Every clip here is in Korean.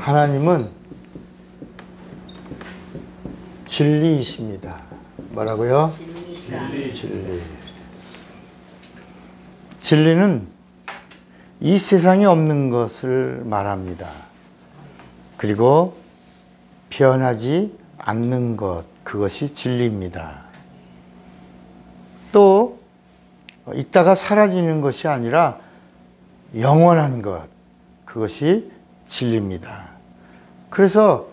하나님은 진리이십니다. 뭐라고요? 진리. 진리는 이 세상에 없는 것을 말합니다. 그리고 변하지 않는 것, 그것이 진리입니다. 또 있다가 사라지는 것이 아니라 영원한 것, 그것이 진리입니다. 그래서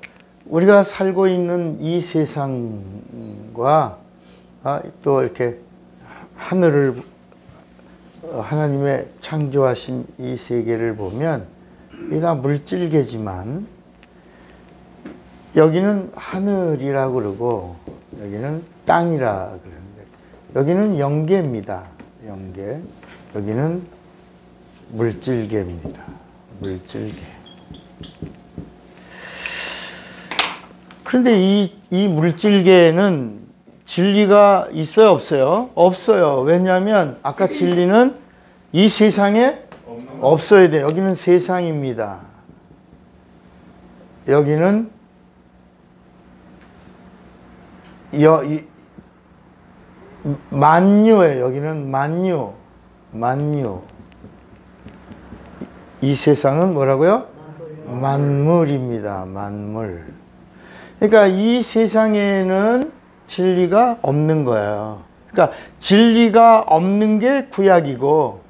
우리가 살고 있는 이 세상과 또 이렇게 하늘을 하나님의 창조하신 이 세계를 보면 이 다 물질계지만 여기는 하늘이라고 그러고 여기는 땅이라 그러는데 여기는 영계입니다. 영계. 여기는 물질계입니다. 물질계. 그런데 이 물질계에는 진리가 있어요, 없어요? 없어요. 왜냐하면 아까 진리는 이 세상에 없어야 돼요. 여기는 세상입니다. 여기는 만유예요. 여기는 만유. 만유. 이 세상은 뭐라고요? 만물입니다. 만물. 그러니까 이 세상에는 진리가 없는 거예요. 그러니까 진리가 없는 게 구약이고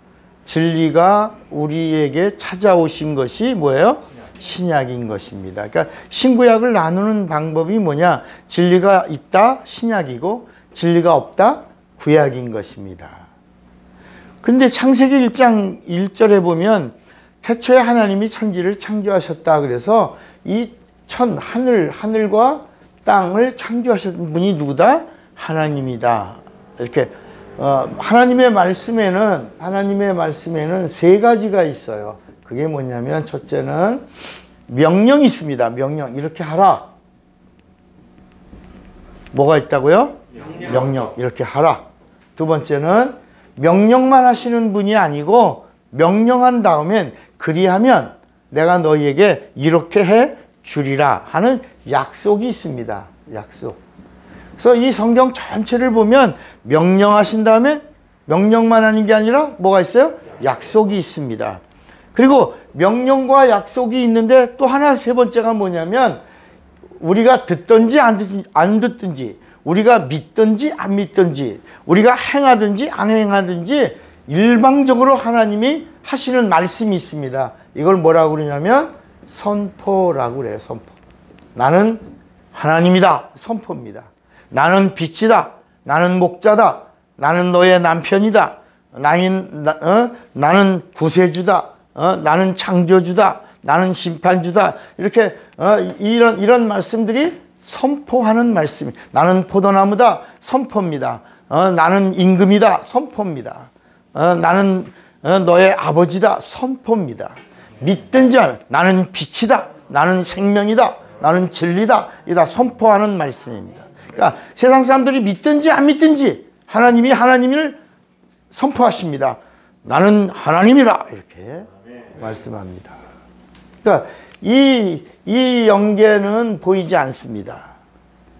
진리가 우리에게 찾아오신 것이 뭐예요? 신약인 것입니다. 그러니까 신구약을 나누는 방법이 뭐냐? 진리가 있다, 신약이고 진리가 없다, 구약인 것입니다. 근데 창세기 1장 1절에 보면 태초에 하나님이 천지를 창조하셨다. 그래서 이 하늘과 땅을 창조하신 분이 누구다? 하나님이다. 이렇게 하나님의 말씀에는 세 가지가 있어요. 그게 뭐냐면 첫째는 명령이 있습니다. 명령. 이렇게 하라. 뭐가 있다고요? 명령. 이렇게 하라. 두 번째는 명령만 하시는 분이 아니고 명령한 다음엔 그리하면 내가 너희에게 이렇게 해 주리라 하는 약속이 있습니다. 약속. 그래서 이 성경 전체를 보면 명령하신 다음에 명령만 하는 게 아니라 뭐가 있어요? 약속이 있습니다. 그리고 명령과 약속이 있는데 또 하나 세 번째가 뭐냐면 우리가 듣든지 안 듣든지 우리가 믿든지 안 믿든지 우리가 행하든지 안 행하든지 일방적으로 하나님이 하시는 말씀이 있습니다. 이걸 뭐라고 그러냐면 선포라고 그래요. 선포. 나는 하나님이다. 선포입니다. 나는 빛이다. 나는 목자다. 나는 너의 남편이다. 나는 구세주다. 나는 창조주다. 나는 심판주다. 이렇게 이런 말씀들이 선포하는 말씀이. 나는 포도나무다. 선포입니다. 나는 임금이다. 선포입니다. 나는 너의 아버지다. 선포입니다. 믿든지 나는 빛이다. 나는 생명이다. 나는 진리다. 이 다 선포하는 말씀입니다. 그러니까 세상 사람들이 믿든지 안 믿든지 하나님이 하나님을 선포하십니다. 나는 하나님이라 이렇게 말씀합니다. 그러니까 이 영계는 보이지 않습니다.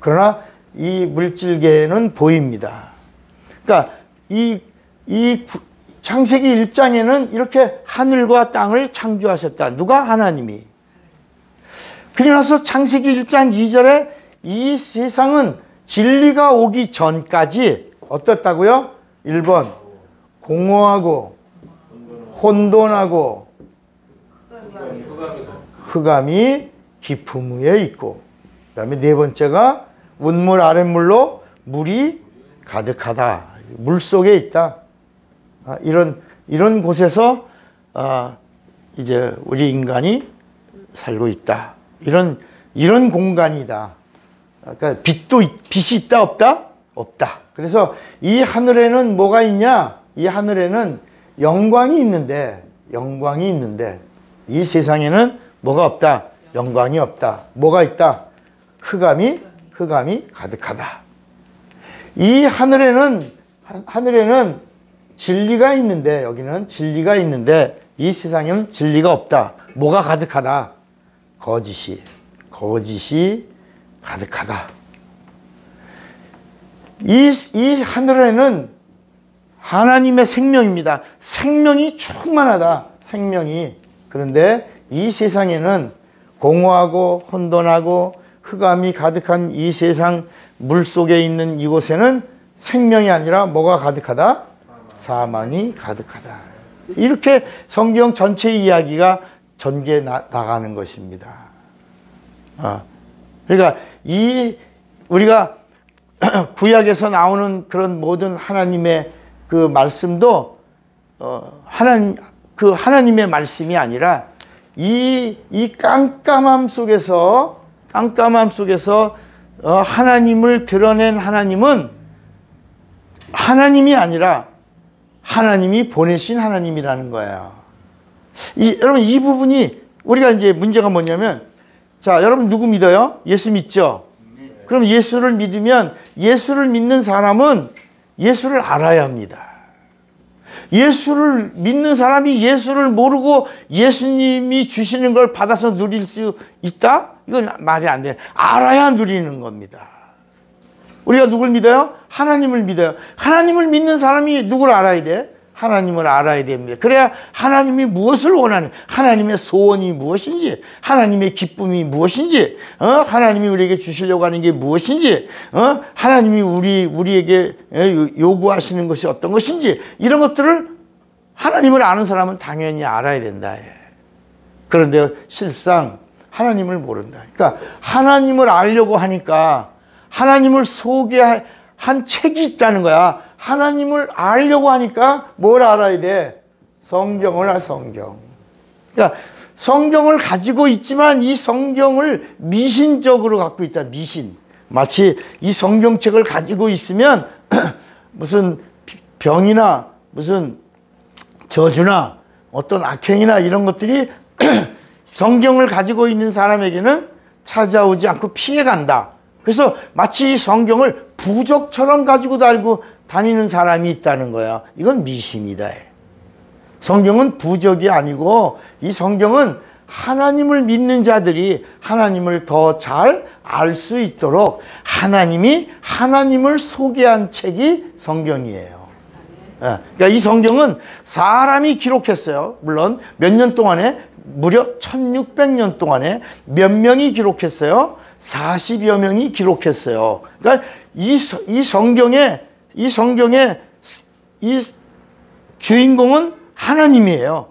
그러나 이 물질계는 보입니다. 그러니까 이 창세기 1장에는 이렇게 하늘과 땅을 창조하셨다. 누가? 하나님이. 그리고 나서 창세기 1장 2절에 이 세상은 진리가 오기 전까지 어떻다고요? 1번 공허하고 혼돈하고 흑암이 깊음 위에 있고 그 다음에 네 번째가 운물 아랫물로 물이 가득하다. 물속에 있다. 이런 곳에서 이제 우리 인간이 살고 있다. 이런 공간이다. 그러니까 빛이 있다 없다? 없다. 그래서 이 하늘에는 뭐가 있냐? 이 하늘에는 영광이 있는데 이 세상에는 뭐가 없다? 영광이 없다. 뭐가 있다? 흑암이 가득하다. 이 하늘에는 진리가 있는데 여기는 진리가 있는데 이 세상에는 진리가 없다. 뭐가 가득하다? 거짓이 가득하다. 이 하늘에는 하나님의 생명입니다. 생명이 충만하다. 생명이. 그런데 이 세상에는 공허하고 혼돈하고 흑암이 가득한 이 세상 물속에 있는 이곳에는 생명이 아니라 뭐가 가득하다? 사망이 가득하다. 이렇게 성경 전체 이야기가 전개 나가는 것입니다. 그러니까 우리가 구약에서 나오는 그런 모든 하나님의 그 말씀도 하나님의 말씀이 아니라 이 깜깜함 속에서 하나님을 드러낸 하나님은 하나님이 아니라 하나님이 보내신 하나님이라는 거예요. 여러분 이 부분이 우리가 이제 문제가 뭐냐면, 자, 여러분 누구 믿어요? 예수 믿죠? 그럼 예수를 믿으면 예수를 믿는 사람은 예수를 알아야 합니다. 예수를 믿는 사람이 예수를 모르고 예수님이 주시는 걸 받아서 누릴 수 있다? 이건 말이 안 돼. 알아야 누리는 겁니다. 우리가 누굴 믿어요? 하나님을 믿어요. 하나님을 믿는 사람이 누굴 알아야 돼? 하나님을 알아야 됩니다. 그래야 하나님이 무엇을 원하는, 하나님의 소원이 무엇인지, 하나님의 기쁨이 무엇인지, 하나님이 우리에게 주시려고 하는 게 무엇인지, 하나님이 우리에게 요구하시는 것이 어떤 것인지, 이런 것들을 하나님을 아는 사람은 당연히 알아야 된다. 그런데 실상 하나님을 모른다. 그러니까 하나님을 알려고 하니까 하나님을 소개한 책이 있다는 거야. 하나님을 알려고 하니까 뭘 알아야 돼? 성경을 성경. 그러니까 성경을 가지고 있지만 이 성경을 미신적으로 갖고 있다. 미신. 마치 이 성경책을 가지고 있으면 무슨 병이나 무슨 저주나 어떤 악행이나 이런 것들이 성경을 가지고 있는 사람에게는 찾아오지 않고 피해간다. 그래서 마치 이 성경을 부적처럼 가지고 다니는 사람이 있다는 거야. 이건 미신이다. 성경은 부적이 아니고 이 성경은 하나님을 믿는 자들이 하나님을 더 잘 알 수 있도록 하나님을 소개한 책이 성경이에요. 그러니까 이 성경은 사람이 기록했어요. 물론 몇 년 동안에, 무려 1600년 동안에 몇 명이 기록했어요? 40여 명이 기록했어요. 그러니까 이 성경의 이 주인공은 하나님이에요.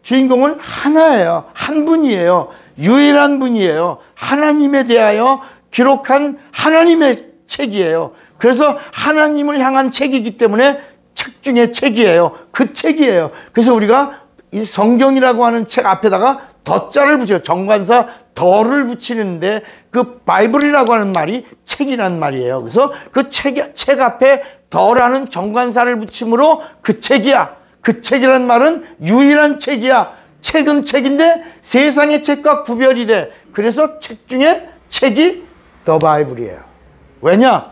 주인공은 하나예요. 한 분이에요. 유일한 분이에요. 하나님에 대하여 기록한 하나님의 책이에요. 그래서 하나님을 향한 책이기 때문에 책 중에 책이에요. 그 책이에요. 그래서 우리가 이 성경이라고 하는 책 앞에다가 덧자를 붙여요. 정관사 덧을 붙이는데 그 바이블이라고 하는 말이 책이란 말이에요. 그래서 그 책 앞에 덧라는 정관사를 붙임으로 그 책이야. 그 책이란 말은 유일한 책이야. 책은 책인데 세상의 책과 구별이 돼. 그래서 책 중에 책이 더 바이블이에요. 왜냐?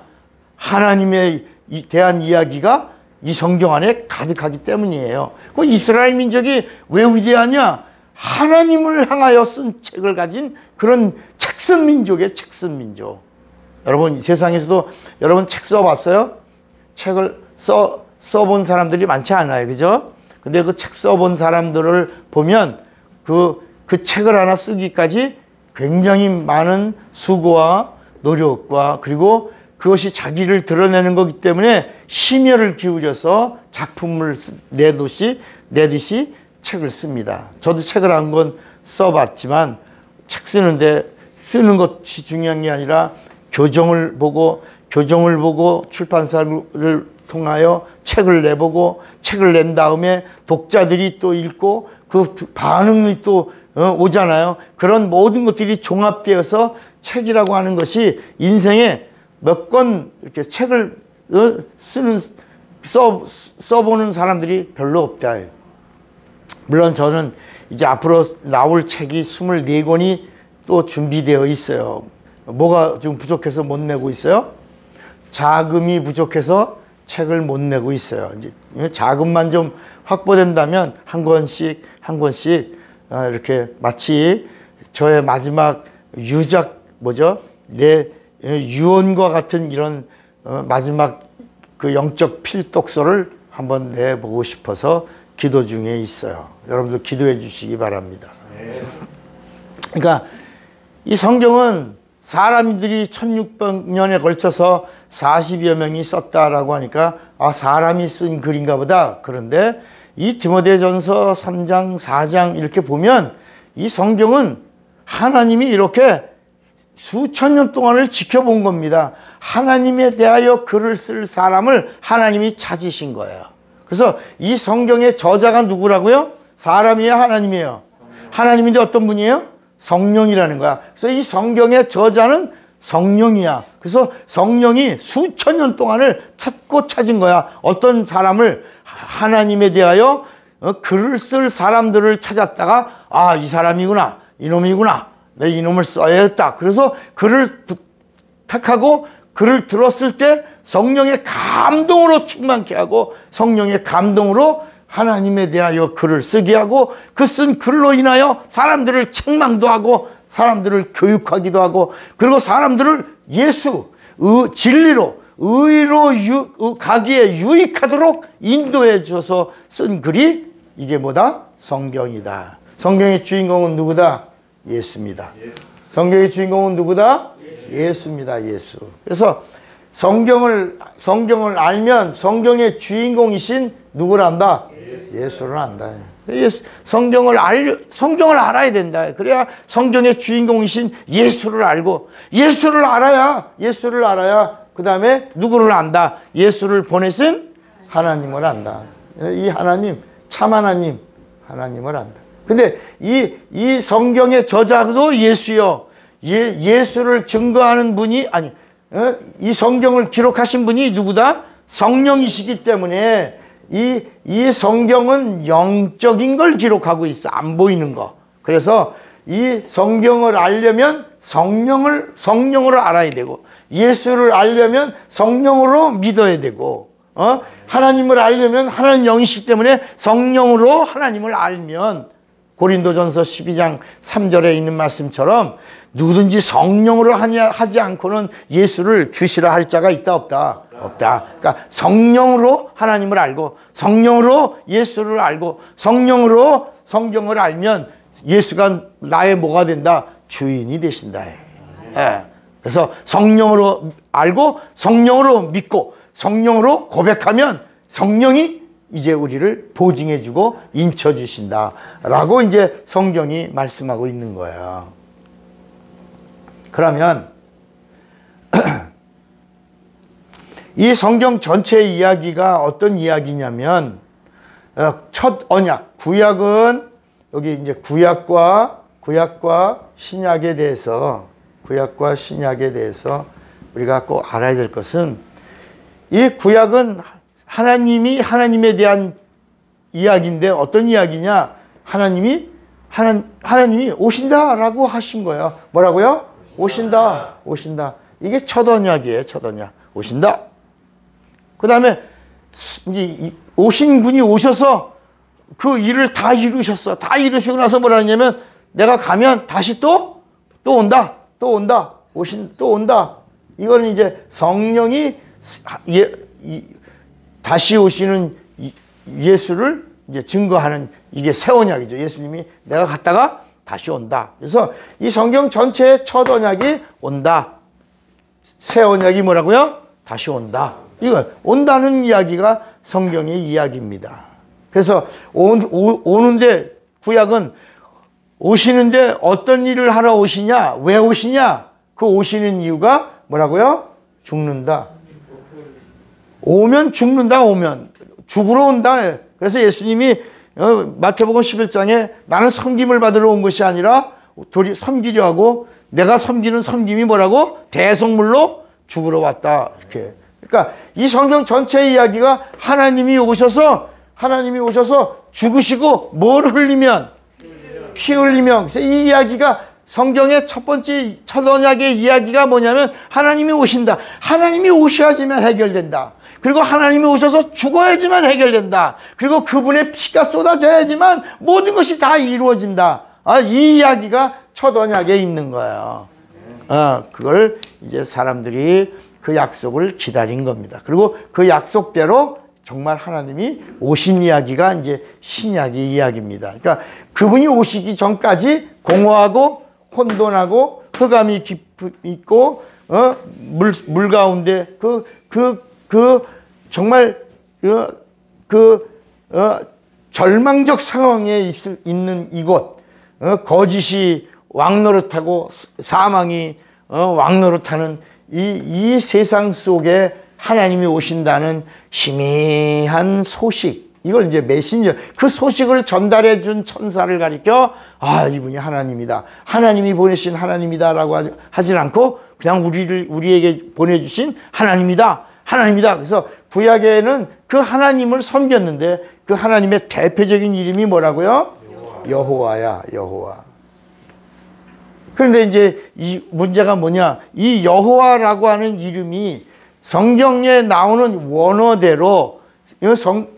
하나님에 대한 이야기가 이 성경 안에 가득하기 때문이에요. 그 이스라엘 민족이 왜 위대하냐? 하나님을 향하여 쓴 책을 가진 그런 책쓴 민족이에요. 책쓴 민족. 여러분 세상에서도 여러분 책 써봤어요? 책을 써본 사람들이 많지 않아요. 그죠? 근데 그 책 써본 사람들을 보면 그 책을 하나 쓰기까지 굉장히 많은 수고와 노력과 그리고 그것이 자기를 드러내는 거기 때문에 심혈을 기울여서 작품을 내듯이 책을 씁니다. 저도 책을 한 권 써봤지만 책 쓰는 것이 중요한 게 아니라 교정을 보고 출판사를 통하여 책을 내보고 책을 낸 다음에 독자들이 또 읽고 그 반응이 또 오잖아요. 그런 모든 것들이 종합되어서 책이라고 하는 것이 인생에 몇 권 이렇게 책을 써보는 사람들이 별로 없다. 물론 저는 이제 앞으로 나올 책이 24권이 또 준비되어 있어요. 뭐가 좀 부족해서 못 내고 있어요? 자금이 부족해서 책을 못 내고 있어요. 이제 자금만 좀 확보된다면 한 권씩 이렇게 마치 저의 마지막 내 유언과 같은 이런 마지막 그 영적 필독서를 한번 내보고 싶어서 기도 중에 있어요. 여러분들 기도해 주시기 바랍니다. 그러니까 이 성경은 사람들이 1600년에 걸쳐서 40여 명이 썼다라고 하니까 사람이 쓴 글인가 보다. 그런데 이 디모데전서 3장 4장 이렇게 보면 이 성경은 하나님이 이렇게 수천 년 동안을 지켜본 겁니다. 하나님에 대하여 글을 쓸 사람을 하나님이 찾으신 거예요. 그래서 이 성경의 저자가 누구라고요? 사람이에요, 하나님이에요? 하나님인데 어떤 분이에요? 성령이라는 거야. 그래서 이 성경의 저자는 성령이야. 그래서 성령이 수천 년 동안을 찾고 찾은 거야. 어떤 사람을 하나님에 대하여 글을 쓸 사람들을 찾았다가 이 사람이구나, 이놈이구나, 내 이놈을 써야겠다. 그래서 글을 부탁하고 글을 들었을 때 성령의 감동으로 충만케 하고 성령의 감동으로 하나님에 대하여 글을 쓰게 하고 그 쓴 글로 인하여 사람들을 책망도 하고 사람들을 교육하기도 하고 그리고 사람들을 진리로 의로 가기에 유익하도록 인도해 줘서 쓴 글이 이게 뭐다? 성경이다. 성경의 주인공은 누구다? 예수입니다. 성경의 주인공은 누구다? 예수입니다. 예수. 그래서 성경을 알면 성경의 주인공이신 누구를 안다? 예수를 안다. 성경을 알아야 된다. 그래야 성경의 주인공이신 예수를 알고 예수를 알아야 그 다음에 누구를 안다? 예수를 보내신 하나님을 안다. 이 하나님, 참 하나님을 안다. 근데 이 성경의 저자도 예수요. 예수를 증거하는 분이 이 성경을 기록하신 분이 누구다? 성령이시기 때문에 이 성경은 영적인 걸 기록하고 있어. 안 보이는 거. 그래서 이 성경을 알려면 성령으로 알아야 되고 예수를 알려면 성령으로 믿어야 되고 하나님을 알려면 하나님 영이시기 때문에 성령으로 하나님을 알면 고린도전서 12장 3절에 있는 말씀처럼 누구든지 성령으로 하지 않고는 예수를 주시라 할 자가 있다 없다? 없다. 그러니까 성령으로 하나님을 알고 성령으로 예수를 알고 성령으로 성경을 알면 예수가 나의 뭐가 된다? 주인이 되신다. 그래서 성령으로 알고 성령으로 믿고 성령으로 고백하면 성령이 이제 우리를 보증해주고 인쳐주신다라고 이제 성경이 말씀하고 있는 거예요. 그러면 이 성경 전체의 이야기가 어떤 이야기냐면 첫 언약, 구약은 여기 이제 구약과 신약에 대해서 우리가 꼭 알아야 될 것은 이 구약은 하나님에 대한 이야기인데 어떤 이야기냐? 하나님이 오신다라고 하신 거예요. 뭐라고요? 오신다. 이게 첫 언약이에요. 첫 언약. 오신다. 그 다음에 이제 오신 분이 오셔서 그 일을 다 이루셨어. 다 이루시고 나서 뭐라 하냐면 내가 가면 다시 또 온다. 또 온다. 이거는 이제 성령이 다시 오시는 예수를 이제 증거하는 이게 새 언약이죠. 예수님이 내가 갔다가 다시 온다. 그래서 이 성경 전체의 첫 언약이 온다. 새 언약이 뭐라고요? 다시 온다. 이거 온다는 이야기가 성경의 이야기입니다. 그래서 오는데 구약은 오시는데 어떤 일을 하러 오시냐? 왜 오시냐? 그 오시는 이유가 뭐라고요? 죽는다. 오면 죽는다. 죽으러 온다. 그래서 예수님이 마태복음 11장에 나는 섬김을 받으러 온 것이 아니라 도리 섬기려 하고 내가 섬기는 섬김이 뭐라고? 대속물로 죽으러 왔다. 이렇게. 그러니까 이 성경 전체의 이야기가 하나님이 오셔서 죽으시고 뭘 흘리면? 피 흘리면. 그래서 이 이야기가 성경의 첫 언약의 이야기가 뭐냐면 하나님이 오신다. 하나님이 오셔야지만 해결된다. 그리고 하나님이 오셔서 죽어야지만 해결된다. 그리고 그분의 피가 쏟아져야지만 모든 것이 다 이루어진다. 이 이야기가 첫 언약에 있는 거예요. 그걸 이제 사람들이 그 약속을 기다린 겁니다. 그리고 그 약속대로 정말 하나님이 오신 이야기가 이제 신약의 이야기입니다. 그러니까 그분이 오시기 전까지 공허하고 혼돈하고 흑암이 있고 물 가운데 정말 절망적 상황에 있는 이곳, 거짓이 왕노릇하고 사망이 왕노릇하는 이 세상 속에 하나님이 오신다는 희미한 소식, 이걸 이제 메신저, 그 소식을 전달해 준 천사를 가리켜 이분이 하나님이다, 하나님이 보내신 하나님이다 라고 하진 않고 그냥 우리에게 보내주신 하나님이다. 그래서 구약에는 그 하나님을 섬겼는데 그 하나님의 대표적인 이름이 뭐라고요? 여호와야, 여호와. 그런데 이제 이 문제가 뭐냐, 이 여호와라고 하는 이름이 성경에 나오는 원어대로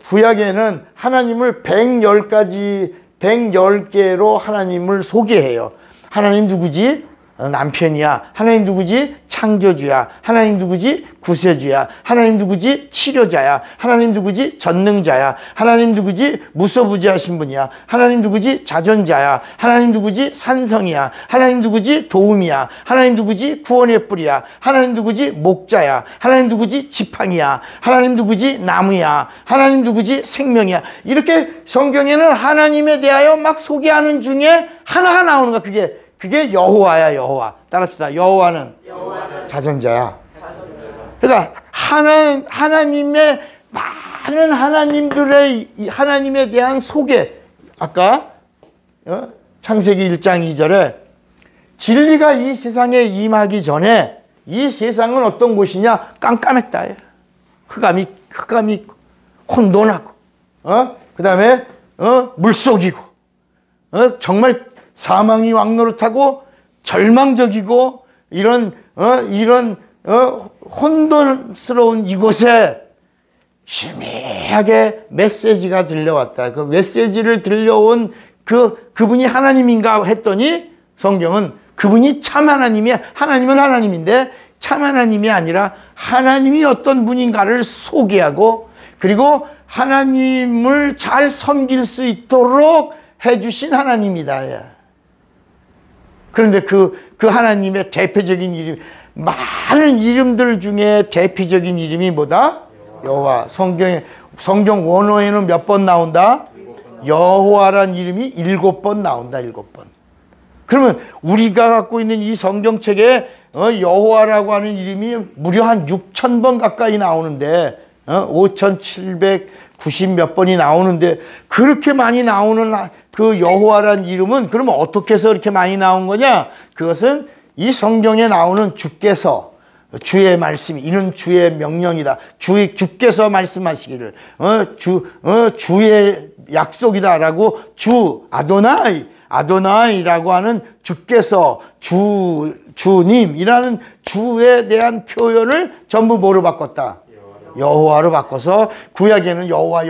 구약에는 하나님을 110개로 하나님을 소개해요. 하나님 누구지? 남편이야. 하나님 누구지? 창조주야. 하나님 누구지? 구세주야. 하나님 누구지? 치료자야. 하나님 누구지? 전능자야. 하나님 누구지? 무소부지하신 분이야. 하나님 누구지? 자존자야. 하나님 누구지? 산성이야. 하나님 누구지? 도움이야. 하나님 누구지? 구원의 뿌리야. 하나님 누구지? 목자야. 하나님 누구지? 지팡이야. 하나님 누구지? 나무야. 하나님 누구지? 생명이야. 이렇게 성경에는 하나님에 대하여 막 소개하는 중에 하나가 나오는 거야. 그게 여호와야, 여호와. 따라합시다. 여호와는 자존자야. 그러니까 하나님의 많은 하나님들의 하나님에 대한 소개. 아까 창세기 1장 2절에 진리가 이 세상에 임하기 전에 이 세상은 어떤 곳이냐? 깜깜했다. 흑암이 있고 혼돈하고 그 다음에 물속이고 정말 사망이 왕노릇하고 절망적이고 이런 혼돈스러운 이곳에 희미하게 메시지가 들려왔다. 그 메시지를 들려온 그분이 하나님인가 했더니 성경은 그분이 참 하나님이야. 하나님은 하나님인데 참 하나님이 아니라 하나님이 어떤 분인가를 소개하고 그리고 하나님을 잘 섬길 수 있도록 해주신 하나님이다. 그런데 그 하나님의 대표적인 이름, 많은 이름들 중에 대표적인 이름이 뭐다? 여호와. 성경 원어에는 몇 번 나온다? 여호와란 이름이 7번 나온다. 7번. 그러면 우리가 갖고 있는 이 성경책에 여호와라고 하는 이름이 무려 한 6,000번 가까이 나오는데 5,790 몇 번이 나오는데 그렇게 많이 나오는 그 여호와란 이름은 그러면 어떻게 해서 이렇게 많이 나온 거냐? 그것은 이 성경에 나오는 주께서 주의 말씀이 이는 주의 명령이다. 주께서 말씀하시기를 주의 약속이다라고 주 아도나이라고 하는 주께서 주님이라는 주에 대한 표현을 전부 뭐로 바꿨다? 여호와로 바꿔서 구약에는 여호와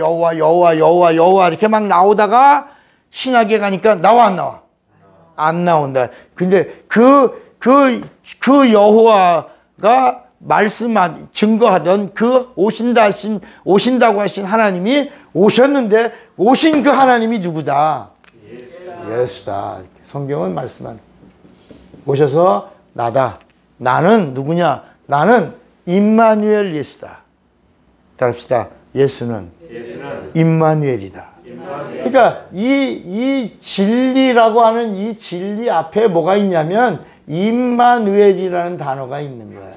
이렇게 막 나오다가 신약에 가니까 나와 안 나와? 안 나온다. 근데 그 여호와가 증거하던 그 오신다고 하신 하나님이 오셨는데 오신 그 하나님이 누구다? 예수다. 성경은 말씀한 오셔서 나다. 나는 누구냐? 나는 임마누엘 예수다. 따라합시다. 예수는 임마누엘이다. 그러니까 이 진리라고 하는 이 진리 앞에 뭐가 있냐면 임마누엘이라는 단어가 있는 거야.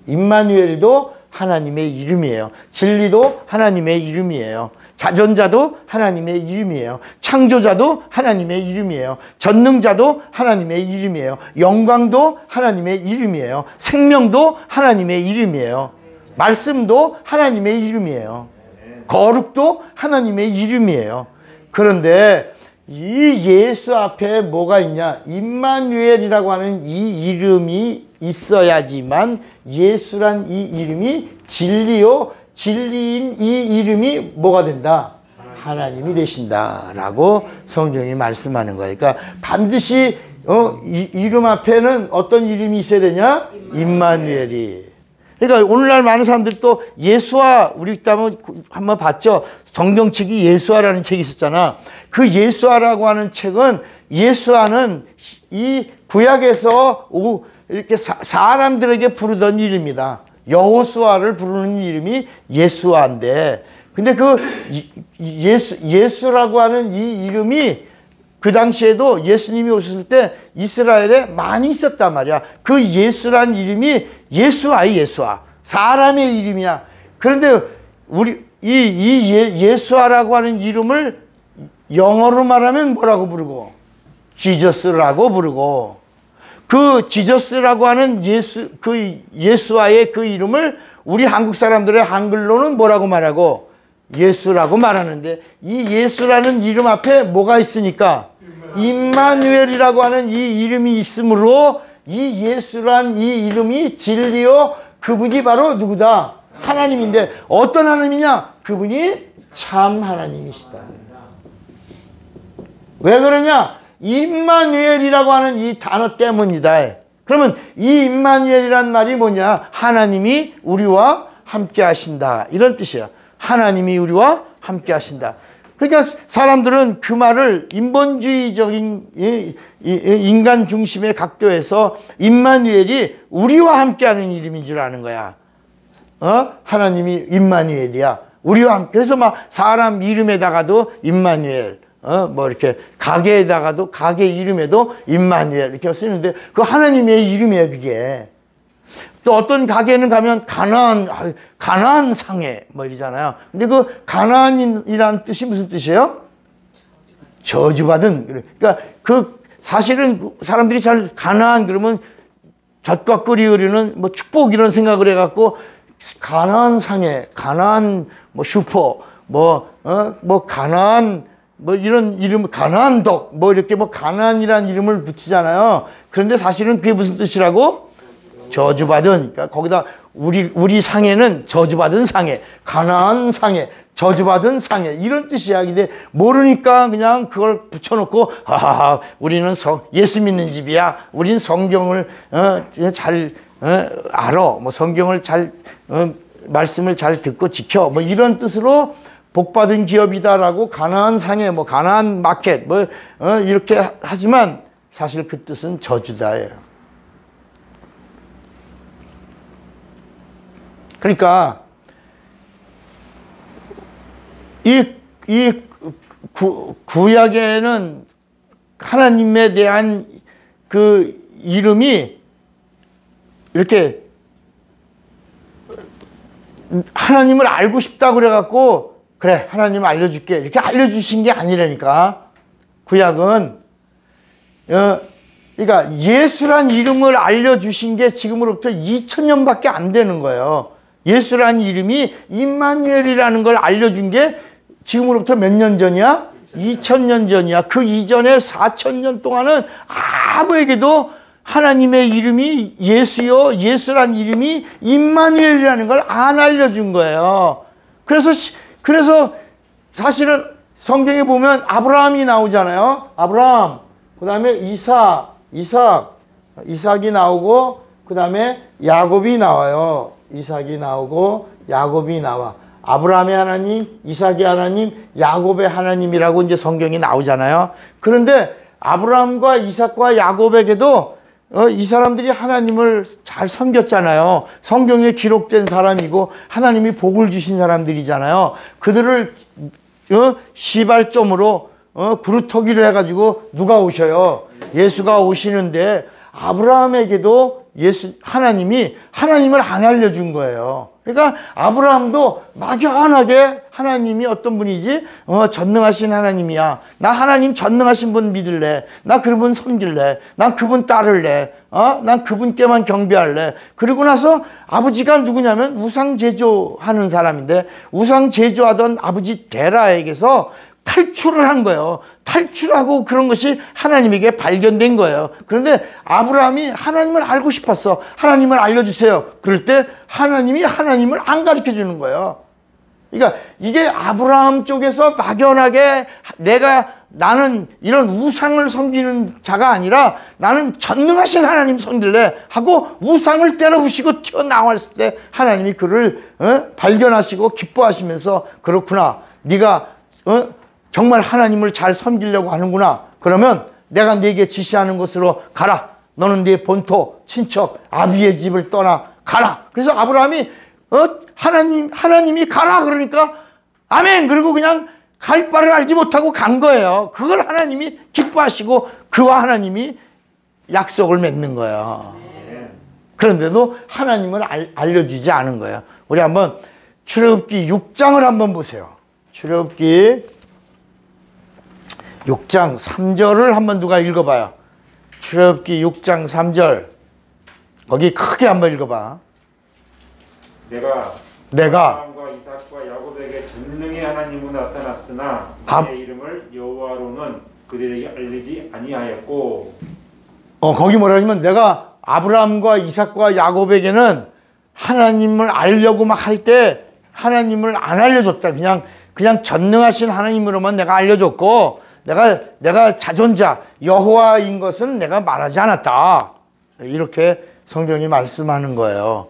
임마누엘도 하나님의 이름이에요. 진리도 하나님의 이름이에요. 자존자도 하나님의 이름이에요. 창조자도 하나님의 이름이에요. 전능자도 하나님의 이름이에요. 영광도 하나님의 이름이에요. 생명도 하나님의 이름이에요. 말씀도 하나님의 이름이에요. 거룩도 하나님의 이름이에요. 그런데 이 예수 앞에 뭐가 있냐? 임마누엘이라고 하는 이 이름이 있어야지만 예수란 이 이름이 진리인 이 이름이 뭐가 된다? 하나님이 되신다라고 성경이 말씀하는 거예요. 그러니까 반드시 이름 앞에는 어떤 이름이 있어야 되냐? 임마누엘이. 그러니까 오늘날 많은 사람들이 또 예수와, 우리 한번 봤죠? 성경책이 예수와라는 책이 있었잖아. 그 예수와라고 하는 책은, 예수와는 이 구약에서 이렇게 사람들에게 부르던 이름이다. 여호수아를 부르는 이름이 예수와인데, 근데 그 예수라고 하는 이 이름이 그 당시에도 예수님이 오셨을 때 이스라엘에 많이 있었단 말이야. 그 예수란 이름이 예수와 사람의 이름이야. 그런데 우리 예수아라고 하는 이름을 영어로 말하면 뭐라고 부르고? 지저스라고 부르고, 그 지저스라고 하는 예수아의 그 이름을 우리 한국 사람들의 한글로는 뭐라고 말하고? 예수라고 말하는데, 이 예수라는 이름 앞에 뭐가 있으니까? 임마누엘이라고 하는 이 이름이 있으므로 이 예수란 이 이름이 진리요, 그분이 바로 누구다? 하나님인데, 어떤 하나님이냐? 그분이 참 하나님이시다. 왜 그러냐? 임마누엘이라고 하는 이 단어 때문이다. 그러면 이 임마누엘이란 말이 뭐냐? 하나님이 우리와 함께 하신다, 이런 뜻이야. 하나님이 우리와 함께 하신다. 그러니까 사람들은 그 말을 인본주의적인 인간 중심의 각도에서 임마누엘이 우리와 함께하는 이름인 줄 아는 거야. 하나님이 임마누엘이야, 우리와 함께. 그래서 막 사람 이름에다가도 임마누엘, 뭐 이렇게 가게에다가도 가게 이름에도 임마누엘 이렇게 쓰는데, 그 하나님의 이름이에요, 그게. 또 어떤 가게는 가면 가나안 상해 뭐 이러잖아요. 근데 그 가나안이라는 뜻이 무슨 뜻이에요? 저주받은. 그러니까 그 사실은 사람들이 잘 가나안 그러면 젖과 꿀이 흐르는 뭐 축복 이런 생각을 해갖고 가나안 상해, 가나안 뭐 슈퍼, 뭐 가나안 뭐 이런 이름, 가나안덕 뭐 이렇게 뭐 가나안이라는 이름을 붙이잖아요. 그런데 사실은 그게 무슨 뜻이라고? 저주받은. 그러니까 거기다 우리 상해는 저주받은 상해, 가나안 상해, 저주받은 상해, 이런 뜻이야. 근데 모르니까 그냥 그걸 붙여놓고, 우리는 예수 믿는 집이야, 우린 성경을 잘 알아, 뭐 성경을 잘 말씀을 잘 듣고 지켜, 뭐 이런 뜻으로 복받은 기업이다라고 가나안 상해, 뭐 가나안 마켓 뭐 이렇게 하지만 사실 그 뜻은 저주다예요. 그러니까 이 구약에는 하나님에 대한 그 이름이 이렇게 하나님을 알고 싶다고 그래갖고, 그래 하나님 알려줄게 이렇게 알려주신 게 아니라니까. 구약은 그러니까 예수란 이름을 알려주신 게 지금으로부터 2000년밖에 안 되는 거예요. 예수란 이름이 임마누엘이라는 걸 알려준 게 지금으로부터 몇 년 전이야? 2000년 전이야. 그 이전에 4000년 동안은 아무에게도 하나님의 이름이 예수요, 예수란 이름이 임마누엘이라는 걸 안 알려준 거예요. 그래서 사실은 성경에 보면 아브라함이 나오잖아요. 아브라함, 그 다음에 이삭이 나오고, 그 다음에 야곱이 나와요. 이삭이 나오고 야곱이 나와. 아브라함의 하나님, 이삭의 하나님, 야곱의 하나님이라고 이제 성경이 나오잖아요. 그런데 아브라함과 이삭과 야곱에게도 이 사람들이 하나님을 잘 섬겼잖아요. 성경에 기록된 사람이고 하나님이 복을 주신 사람들이잖아요. 그들을 시발점으로 구루터기를 해가지고 누가 오셔요? 예수가 오시는데, 아브라함에게도 하나님을 안 알려준 거예요. 그러니까 아브라함도 막연하게 하나님이 어떤 분이지? 전능하신 하나님이야. 나 하나님 전능하신 분 믿을래. 나 그분 섬길래. 난 그분 따를래. 난 그분께만 경배할래. 그리고 나서 아버지가 누구냐면 우상 제조하는 사람인데, 우상 제조하던 아버지 데라에게서 탈출을 한 거예요. 탈출하고 그런 것이 하나님에게 발견된 거예요. 그런데 아브라함이 하나님을 알고 싶었어. 하나님을 알려주세요. 그럴 때 하나님이 하나님을 안 가르쳐 주는 거예요. 그러니까 이게 아브라함 쪽에서 막연하게 내가 나는 이런 우상을 섬기는 자가 아니라 나는 전능하신 하나님 섬길래 하고 우상을 때려부시고 튀어나왔을 때 하나님이 그를 발견하시고 기뻐하시면서 그렇구나. 네가 정말 하나님을 잘 섬기려고 하는구나. 그러면 내가 네게 지시하는 곳으로 가라. 너는 네 본토, 친척, 아비의 집을 떠나 가라. 그래서 아브라함이 하나님이 가라 그러니까 아멘. 그리고 그냥 갈 바를 알지 못하고 간 거예요. 그걸 하나님이 기뻐하시고 그와 하나님이 약속을 맺는 거예요. 그런데도 하나님을 알려주지 않은 거예요. 우리 한번 출애굽기 6장을 한번 보세요. 출애굽기 6장 3절을 한번 누가 읽어봐요. 출애굽기 6장 3절 거기 크게 한번 읽어봐. 내가 아브라함과 이삭과 야곱에게 전능의 하나님으로 나타났으나 그의 이름을 여호와로는 그들에게 알리지 아니하였고. 거기 뭐라냐면 내가 아브라함과 이삭과 야곱에게는 하나님을 알려고 막 할 때 하나님을 안 알려줬다. 그냥 전능하신 하나님으로만 내가 알려줬고 내가 자존자 여호와인 것은 내가 말하지 않았다. 이렇게 성경이 말씀하는 거예요.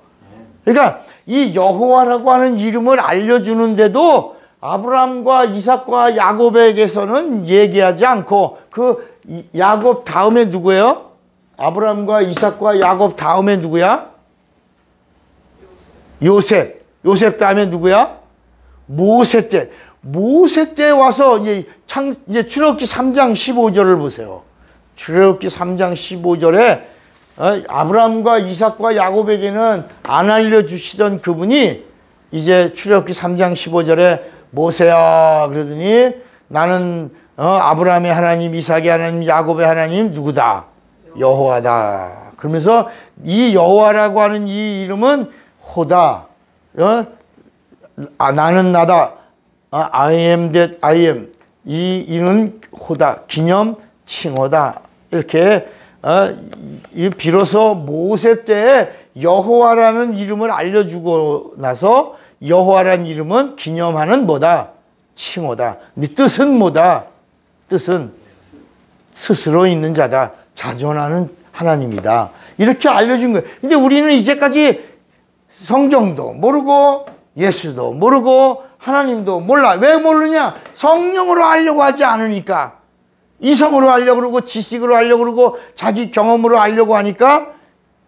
그러니까 이 여호와라고 하는 이름을 알려주는데도 아브라함과 이삭과 야곱에게서는 얘기하지 않고 그 야곱 다음에 누구예요? 아브라함과 이삭과 야곱 다음에 누구야? 요셉. 요셉 다음에 누구야? 모세 때. 모세 때 와서 이제 출애굽기 3장 15절을 보세요. 출애굽기 3장 15절에 아브라함과 이삭과 야곱에게는 안 알려주시던 그분이 이제 출애굽기 3장 15절에 모세야 그러더니 나는 아브라함의 하나님, 이삭의 하나님, 야곱의 하나님 누구다? 여호와다. 그러면서 이 여호와라고 하는 이 이름은 호다. 나는 나다. I am that I am. 이는 호다. 기념 칭호다. 이렇게 비로소 모세 때에 여호와라는 이름을 알려주고 나서 여호와라는 이름은 기념하는 뭐다? 칭호다. 네 뜻은 뭐다? 뜻은 스스로 있는 자다. 자존하는 하나님이다. 이렇게 알려준 거예요. 근데 우리는 이제까지 성경도 모르고 예수도 모르고 하나님도 몰라. 왜 모르냐? 성령으로 알려고 하지 않으니까. 이성으로 알려고 그러고 지식으로 알려고 그러고 자기 경험으로 알려고 하니까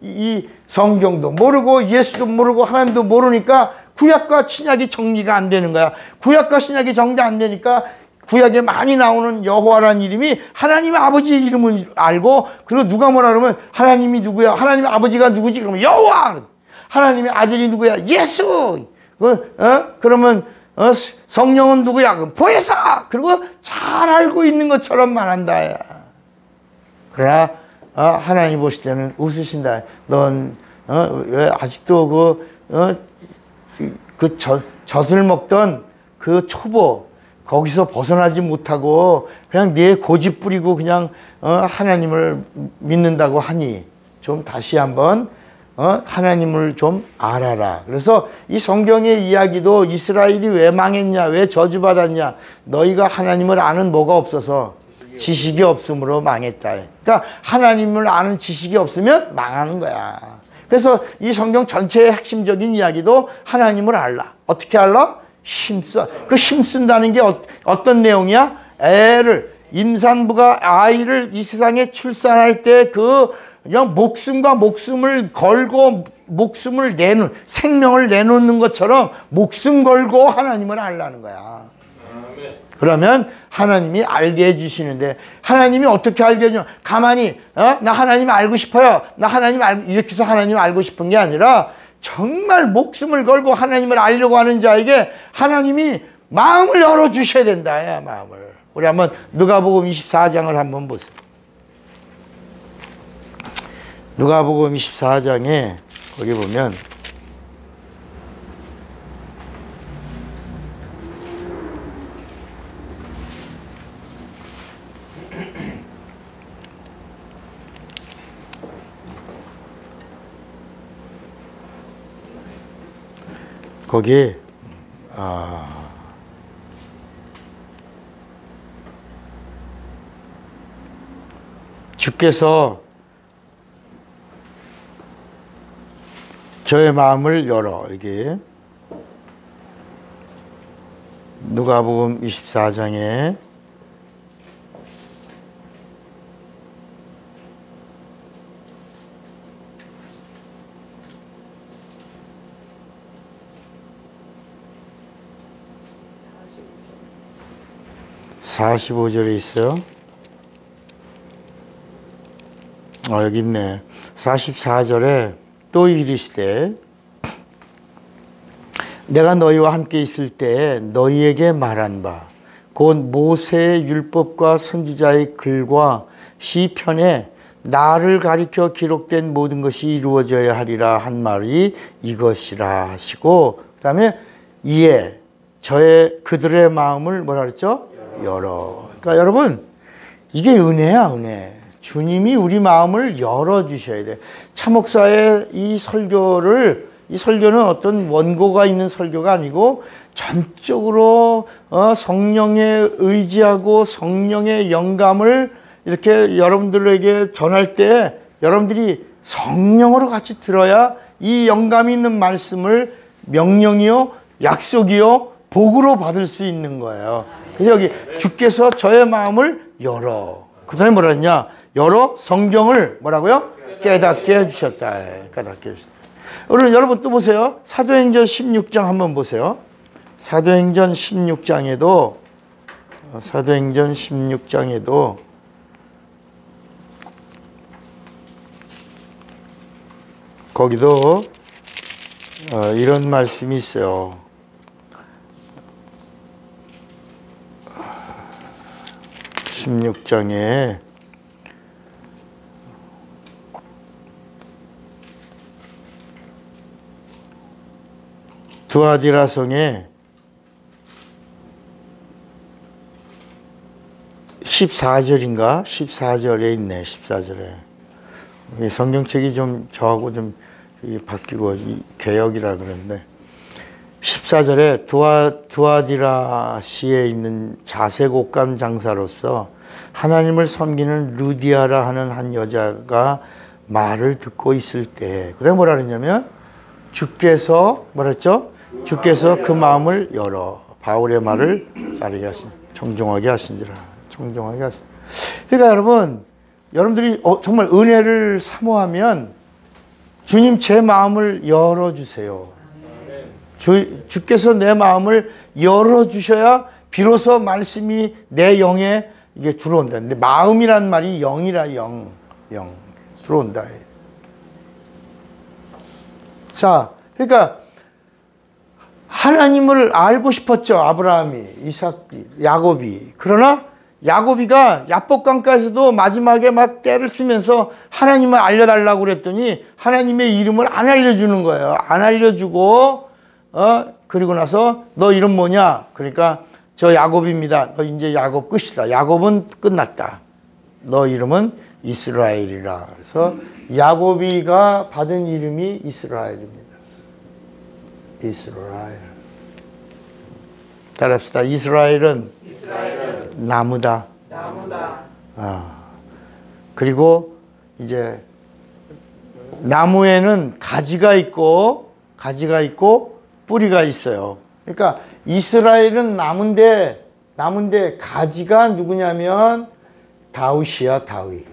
이 성경도 모르고 예수도 모르고 하나님도 모르니까 구약과 신약이 정리가 안 되는 거야. 구약과 신약이 정리 안 되니까 구약에 많이 나오는 여호와라는 이름이 하나님의 아버지의 이름을 알고 그리고 누가 뭐라 그러면 하나님이 누구야? 하나님의 아버지가 누구지? 그러면 여호와. 하나님의 아들이 누구야? 예수. 그러면 성령은 누구야? 그럼 보혜사. 그리고 잘 알고 있는 것처럼 말한다. 그러나 하나님 보실 때는 웃으신다. 넌 왜 아직도 젖을 먹던 그 초보 거기서 벗어나지 못하고 그냥 내 고집 부리고 그냥 하나님을 믿는다고 하니 좀 다시 한번 하나님을 좀 알아라. 그래서 이 성경의 이야기도 이스라엘이 왜 망했냐, 왜 저주받았냐, 너희가 하나님을 아는 뭐가 없어서 지식이 없으므로 망했다. 그러니까 하나님을 아는 지식이 없으면 망하는 거야. 그래서 이 성경 전체의 핵심적인 이야기도 하나님을 알라. 어떻게 알라? 힘써. 그 힘쓴다는 게 어떤 내용이야? 임산부가 아이를 이 세상에 출산할 때 그냥 목숨과 목숨을 걸고 목숨을 생명을 내놓는 것처럼 목숨 걸고 하나님을 알라는 거야. 그러면 하나님이 알게 해주시는데 하나님이 어떻게 알게 해주냐? 가만히 나 하나님 알고 싶어요. 나 하나님 이렇게 해서 하나님 알고 싶은 게 아니라 정말 목숨을 걸고 하나님을 알려고 하는 자에게 하나님이 마음을 열어주셔야 된다. 마음을. 우리 한번 누가복음 24장을 한번 보세요. 누가복음 24장에 거기 보면 거기 주께서 저의 마음을 열어. 이게 누가복음 24장에 (45절에) 있어요. 여기 있네. 44절에 또 이르시되 내가 너희와 함께 있을 때 너희에게 말한 바 곧 모세의 율법과 선지자의 글과 시편에 나를 가리켜 기록된 모든 것이 이루어져야 하리라 한 말이 이것이라 하시고, 그 다음에 이에 그들의 마음을 뭐라 그랬죠? 열어. 그러니까 여러분, 이게 은혜야, 은혜. 주님이 우리 마음을 열어주셔야 돼. 차목사의 이 설교는 어떤 원고가 있는 설교가 아니고 전적으로 성령에 의지하고 성령의 영감을 이렇게 여러분들에게 전할 때 여러분들이 성령으로 같이 들어야 이 영감이 있는 말씀을 명령이요, 약속이요, 복으로 받을 수 있는 거예요. 그래서 여기 주께서 저의 마음을 열어. 그 다음에 뭐라 했냐? 열어 성경을 뭐라고요? 깨닫게 해주셨다. 깨닫게 해주셨다. 오늘 여러분 또 보세요. 사도행전 16장 한번 보세요. 사도행전 16장에도 거기도 이런 말씀이 있어요. 16장에 두아디라 성에 14절인가? 14절에 있네. 14절에. 성경책이 좀 저하고 좀 바뀌고 개역이라 그러는데 14절에 두아디라 시에 있는 자색옷감 장사로서 하나님을 섬기는 루디아라 하는 한 여자가 말을 듣고 있을 때, 그다음에 뭐라 그랬냐면 주께서 뭐랬죠? 주께서 그 마음을 열어 바울의 말을 따르게 하신, 청종하게 하신지라. 청종하게 하신. 그러니까 여러분들이 정말 은혜를 사모하면 주님 제 마음을 열어주세요. 주께서 내 마음을 열어주셔야 비로소 말씀이 내 영에 이게 들어온다. 근데 마음이란 말이 영이라, 영 들어온다. 자, 그러니까 하나님을 알고 싶었죠. 아브라함이, 이삭이, 야곱이. 그러나 야곱이가 야복강가에서도 마지막에 막 떼를 쓰면서 하나님을 알려달라고 그랬더니 하나님의 이름을 안 알려주는 거예요. 안 알려주고 그리고 나서 너 이름 뭐냐? 그러니까 저 야곱입니다. 너 이제 야곱 끝이다. 야곱은 끝났다. 너 이름은 이스라엘이라. 그래서 야곱이가 받은 이름이 이스라엘입니다. 이스라엘. 따라합시다. 이스라엘은 나무다. 그리고 이제 나무에는 가지가 있고 뿌리가 있어요. 그러니까 이스라엘은 나무인데 가지가 누구냐면 다윗이야, 다윗.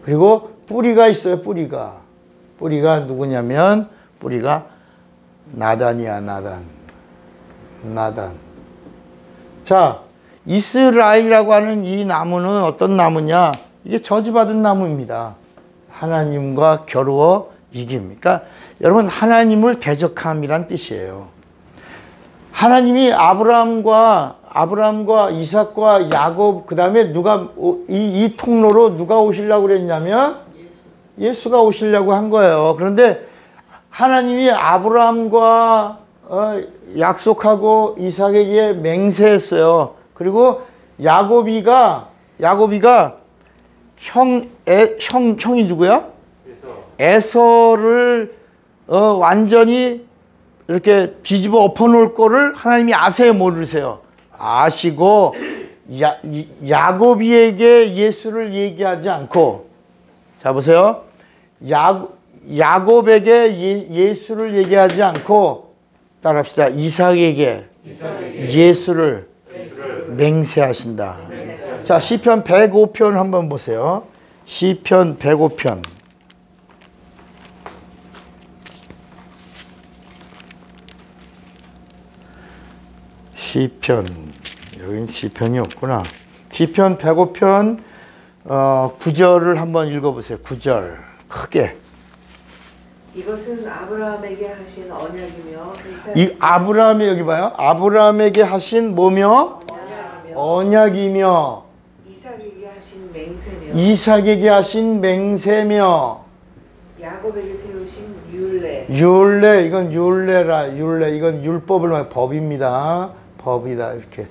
그리고 뿌리가 있어요, 뿌리가 누구냐면 뿌리가 나단이야, 나단. 자, 이스라엘이라고 하는 이 나무는 어떤 나무냐? 이게 저주받은 나무입니다. 하나님과 겨루어 이깁니까? 여러분, 하나님을 대적함이란 뜻이에요. 하나님이 아브라함과 이삭과 야곱, 그 다음에 이 통로로 누가 오시려고 그랬냐면 예수가 오시려고 한 거예요. 그런데 하나님이 아브라함과 약속하고 이삭에게 맹세했어요. 그리고 야곱이가 형이 누구야? 에서를 완전히 이렇게 뒤집어 엎어놓을 거를 하나님이 아세요, 모르세요? 아시고 야곱이에게 예수를 얘기하지 않고, 자 보세요. 야곱에게 예수를 얘기하지 않고, 따라합시다. 이삭에게 예수를 맹세하신다. 자, 시편 105편 한번 보세요. 시편 105편. 시편, 여긴 시편이 없구나. 시편 105편 9절을 한번 읽어보세요. 9절 크게. 이것은 아브라함에게 하신 언약이며 이 아브라함이 여기 봐요. 아브라함에게 하신 뭐며? 언약이며 이삭에게 하신 맹세며 이삭에게 하신 맹세며 야곱에게 세우신 율례. 율례, 이건 율례라. 율례, 이건 율법을 말해 법입니다. 법이다 이렇게.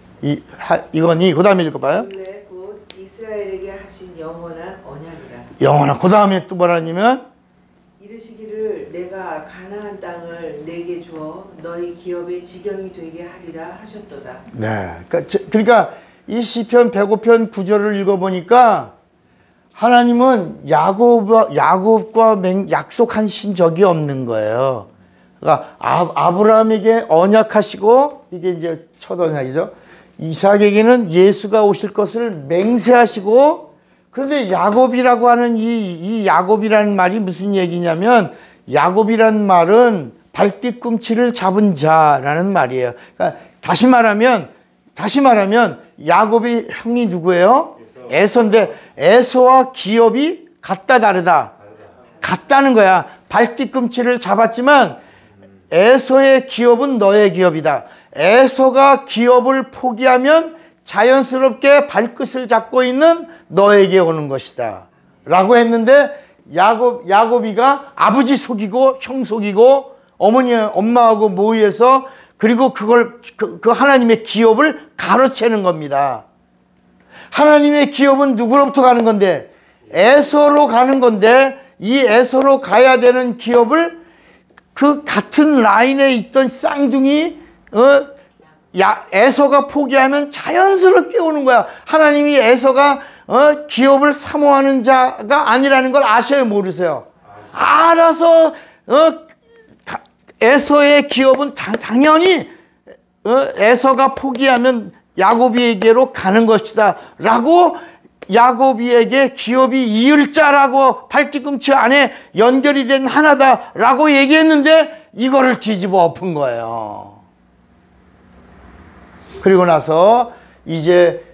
이거니 그 다음에 읽어봐요. 율례 곧 이스라엘에게 하신 영원한 언약이라. 영원한. 그 다음에 또 뭐라냐면 이르시기를 내가 가나안 땅을 내게 주어 너희 기업의 지경이 되게 하리라 하셨도다. 네. 그러니까 이 시편 105편 9절을 읽어보니까 하나님은 야곱과 약속하신 적이 없는 거예요. 그러니까 아브라함에게 언약하시고, 이게 이제 첫 언약이죠. 이삭에게는 예수가 오실 것을 맹세하시고, 그런데 야곱이라고 하는 이 야곱이라는 말이 무슨 얘기냐면, 야곱이라는 말은 발뒤꿈치를 잡은 자라는 말이에요. 그러니까 다시 말하면 야곱의 형이 누구예요? 에서인데 에서와 기업이 같다 다르다? 같다는 거야. 발뒤꿈치를 잡았지만 에서의 기업은 너의 기업이다. 에서가 기업을 포기하면 자연스럽게 발끝을 잡고 있는 너에게 오는 것이다 라고 했는데, 야곱이가 아버지 속이고 형 속이고 엄마하고 모의해서, 그리고 그 하나님의 기업을 가로채는 겁니다. 하나님의 기업은 누구로부터 가는 건데? 에서로 가는 건데, 이 에서로 가야 되는 기업을 그 같은 라인에 있던 쌍둥이 에서가 포기하면 자연스럽게 오는 거야. 하나님이 에서가 기업을 사모하는 자가 아니라는 걸 아셔요, 모르세요? 알아서 에서의 기업은 당연히 에서가 포기하면 야곱이에게로 가는 것이다 라고, 야곱이에게 기업이 이을자라고 발뒤꿈치 안에 연결이 된 하나다 라고 얘기했는데, 이거를 뒤집어 엎은 거예요. 그리고 나서 이제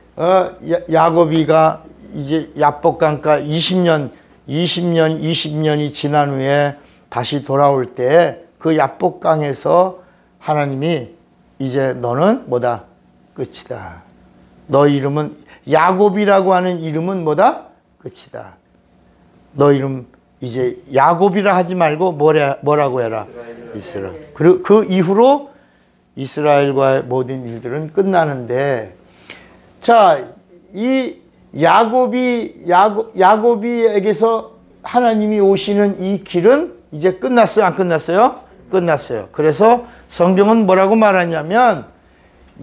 야곱이가 이제 야복강가 20년이 지난 후에 다시 돌아올 때, 그 야복강에서 하나님이 이제 너는 뭐다? 끝이다. 너 이름은, 야곱이라고 하는 이름은 뭐다? 끝이다. 너 이름 이제 야곱이라 하지 말고 뭐라고 해라? 이스라엘. 그리고 그 이후로 이스라엘과의 모든 일들은 끝나는데, 자, 이 야곱이에게서 하나님이 오시는 이 길은 이제 끝났어요? 안 끝났어요? 끝났어요. 그래서 성경은 뭐라고 말하냐면,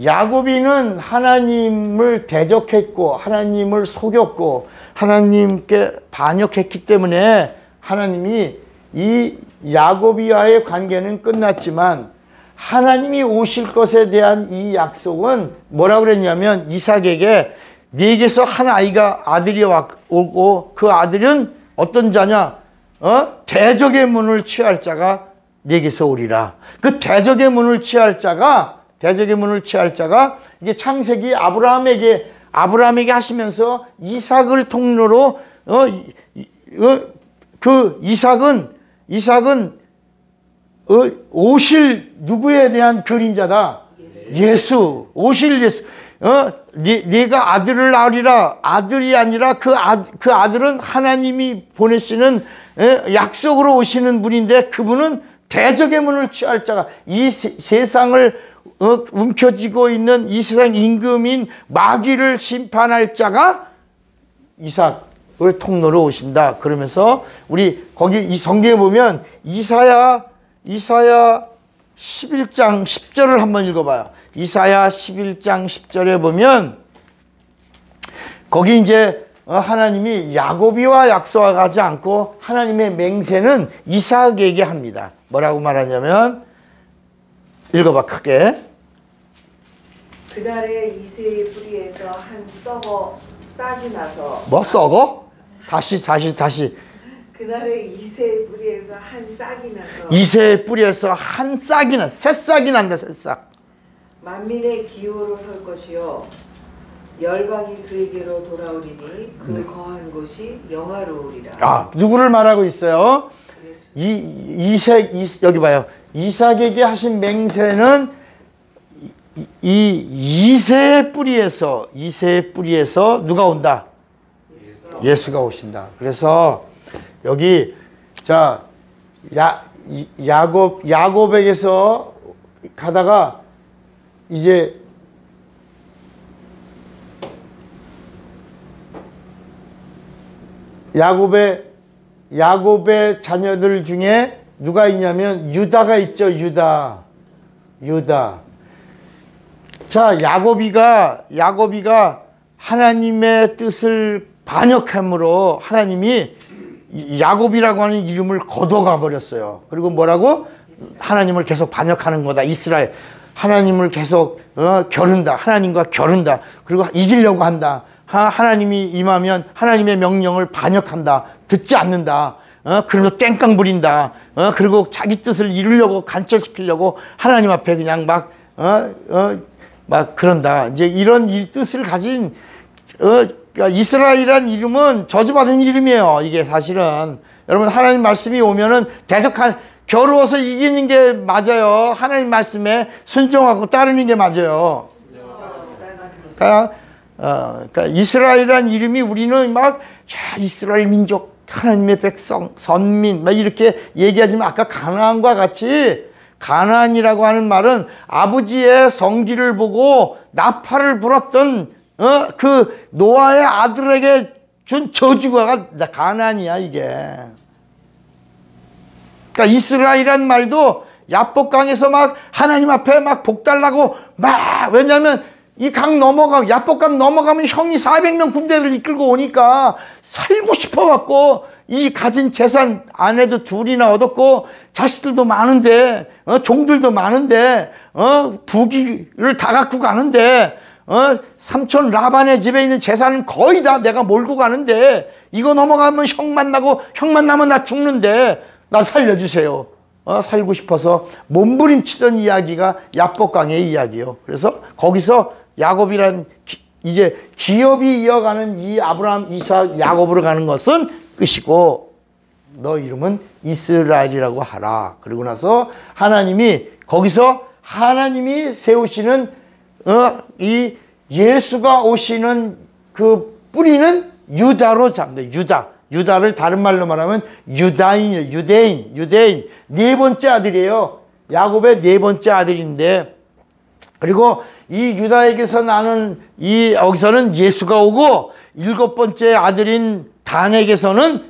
야곱이는 하나님을 대적했고 하나님을 속였고 하나님께 반역했기 때문에 하나님이 이 야곱이와의 관계는 끝났지만, 하나님이 오실 것에 대한 이 약속은 뭐라고 그랬냐면, 이삭에게 네게서 한 아들이 오고 그 아들은 어떤 자냐? 대적의 문을 취할 자가 네게서 오리라. 그 대적의 문을 취할 자가 이게 창세기 아브라함에게 하시면서 이삭을 통로로 그 이삭은 오실 누구에 대한 그림자다? 예수. 오실 예수. 네가 아들을 낳으리라. 아들이 아니라 그 아들은 하나님이 보내시는 약속으로 오시는 분인데, 그분은 대적의 문을 취할 자가, 이 세상을 움켜쥐고 있는 이 세상 임금인 마귀를 심판할 자가 이삭을 통로로 오신다. 그러면서 우리 거기 이 성경에 보면 이사야 11장 10절을 한번 읽어봐요. 이사야 11장 10절에 보면 거기 이제 하나님이 야곱이와 약속하지 않고 하나님의 맹세는 이삭에게 합니다. 뭐라고 말하냐면 읽어봐 크게. 그날에 이새의 뿌리에서 한 썩어 싹이 나서. 뭐 썩어? 다시. 그날에 이새의 뿌리에서 한 싹이 나서. 이새의 뿌리에서 한 싹이 나. 새싹이 난다. 새싹. 만민의 기호로 설 것이요 열방이 그에게로 돌아오리니 그 거한 곳이 영화로우리라. 누구를 말하고 있어요? 여기 봐요. 이삭에게 하신 맹세는 이새의 뿌리에서 누가 온다? 예수가 오신다. 그래서 여기 자 야곱에게서 가다가 이제 야곱의 자녀들 중에 누가 있냐면 유다가 있죠. 유다. 자, 야곱이가 하나님의 뜻을 반역함으로 하나님이 야곱이라고 하는 이름을 걷어가 버렸어요. 그리고 뭐라고? 하나님을 계속 반역하는 거다. 이스라엘. 하나님을 계속 겨룬다. 하나님과 겨룬다. 그리고 이기려고 한다. 하나님이 임하면 하나님의 명령을 반역한다. 듣지 않는다. 그러면서 땡깡 부린다. 그리고 자기 뜻을 이루려고 간철시키려고 하나님 앞에 그냥 막 그런다. 이제 이런 뜻을 가진 이스라엘이라는 이름은 저주받은 이름이에요. 이게 사실은 여러분 하나님 말씀이 오면은 계속한 겨루어서 이기는 게 맞아요. 하나님 말씀에 순종하고 따르는 게 맞아요. 그러니까 이스라엘이라는 이름이 우리는 막 이스라엘 민족, 하나님의 백성, 선민 막 이렇게 얘기하지만 아까 가나안과 같이 가나안이라고 하는 말은 아버지의 성기를 보고 나팔을 불었던 그 노아의 아들에게 준 저주가 가나안이야 이게. 그러니까 이스라엘이란 말도 야복강에서 막 하나님 앞에 막 복달라고 막 왜냐하면 이 강 넘어가면 야복강 넘어가면 형이 400명 군대를 이끌고 오니까 살고 싶어갖고 이 가진 재산 아내도 둘이나 얻었고 자식들도 많은데 종들도 많은데 부귀를 다 갖고 가는데 삼촌 라반의 집에 있는 재산은 거의 다 내가 몰고 가는데 이거 넘어가면 형 만나면 나 죽는데 나 살려주세요. 살고 싶어서 몸부림치던 이야기가 야복강의 이야기예요. 그래서 거기서 야곱이란 이제 기업이 이어가는 이 아브라함, 이삭, 야곱으로 가는 것은 끝이고 너 이름은 이스라엘이라고 하라. 그리고 나서 하나님이 거기서 하나님이 세우시는 이 예수가 오시는 그 뿌리는 유다로 잡는다. 유다를 다른 말로 말하면 유대인 네 번째 아들이에요. 야곱의 네 번째 아들인데 그리고 이 유다에게서 나는 여기서는 예수가 오고 일곱 번째 아들인 단에게서는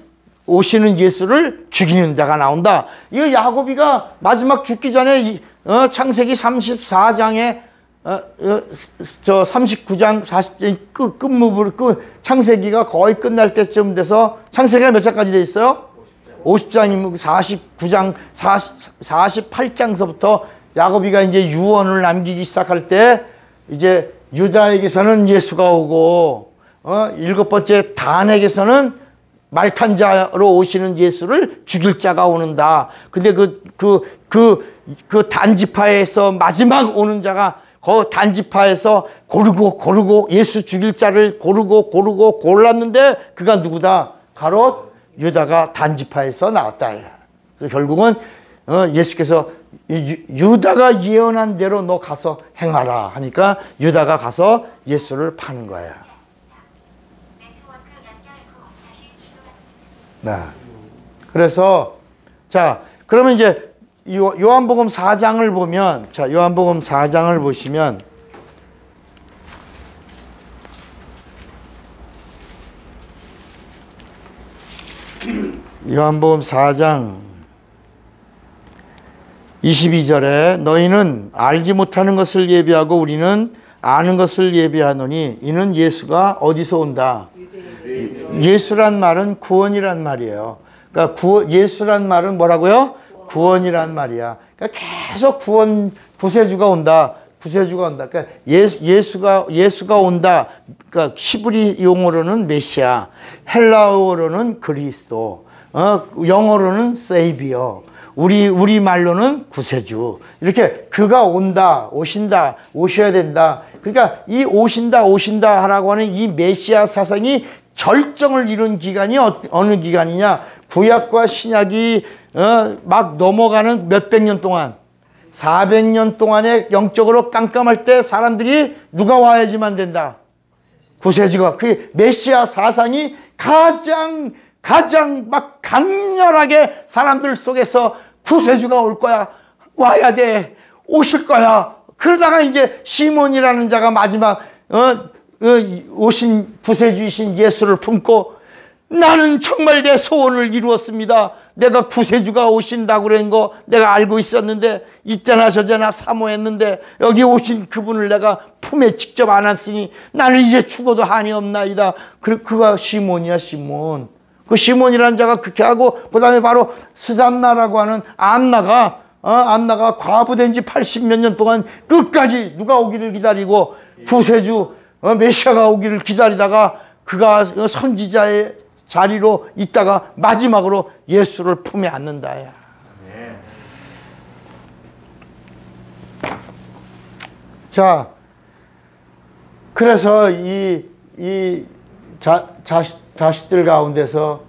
오시는 예수를 죽이는 자가 나온다. 이거 야곱이가 마지막 죽기 전에 창세기 34장에 39장 40장 끝무불 창세기가 거의 끝날 때쯤 돼서 창세기가 몇 장까지 돼 있어요? 50장이면 49장 48장서부터 야곱이가 이제 유언을 남기기 시작할 때 이제 유다에게서는 예수가 오고 일곱 번째 단에게서는 말탄 자로 오시는 예수를 죽일 자가 오는다. 근데 그 단지파에서 마지막 오는 자가 그 단지파에서 고르고 예수 죽일 자를 고르고 골랐는데 그가 누구다? 가롯 유다가 단지파에서 나왔다. 그래서 결국은 예수께서 유다가 예언한 대로 너 가서 행하라 하니까 유다가 가서 예수를 파는 거야. 네. 그래서 자 그러면 이제 요한복음 4장을 보면 요한복음 4장을 보시면 요한복음 4장 22절에 너희는 알지 못하는 것을 예비하고 우리는 아는 것을 예비하노니 이는 예수가 어디서 온다? 예수란 말은 구원이란 말이에요. 그러니까 예수란 말은 뭐라고요? 구원이란 말이야. 그러니까 계속 구세주가 온다. 구세주가 온다. 그러니까 예수가 온다. 그러니까 히브리 용어로는 메시아, 헬라어로는 그리스도, 영어로는 세이비어, 우리 말로는 구세주. 이렇게 그가 온다, 오신다, 오셔야 된다. 그러니까 이 오신다 하라고 하는 이 메시아 사상이 절정을 이룬 기간이 어느 기간이냐? 구약과 신약이 막 넘어가는 몇백 년 동안, 400년 동안에 영적으로 깜깜할 때 사람들이 누가 와야지만 된다? 구세주가. 그 메시아 사상이 가장 막 강렬하게 사람들 속에서 구세주가 올 거야. 와야 돼. 오실 거야. 그러다가 이제 시몬이라는 자가 마지막 오신 구세주이신 예수를 품고 나는 정말 내 소원을 이루었습니다. 내가 구세주가 오신다고 그런 거 내가 알고 있었는데 이때나 저때나 사모했는데 여기 오신 그분을 내가 품에 직접 안았으니 나는 이제 죽어도 한이 없나이다. 그가 시몬이야, 시몬. 그 시몬이라는 자가 그렇게 하고 그 다음에 바로 스산나라고 하는 안나가 과부된 지 80몇 년 동안 끝까지 누가 오기를 기다리고 구세주 메시아가 오기를 기다리다가 그가 선지자의 자리로 있다가 마지막으로 예수를 품에 안는다. 네. 자, 그래서 이 자식들 가운데서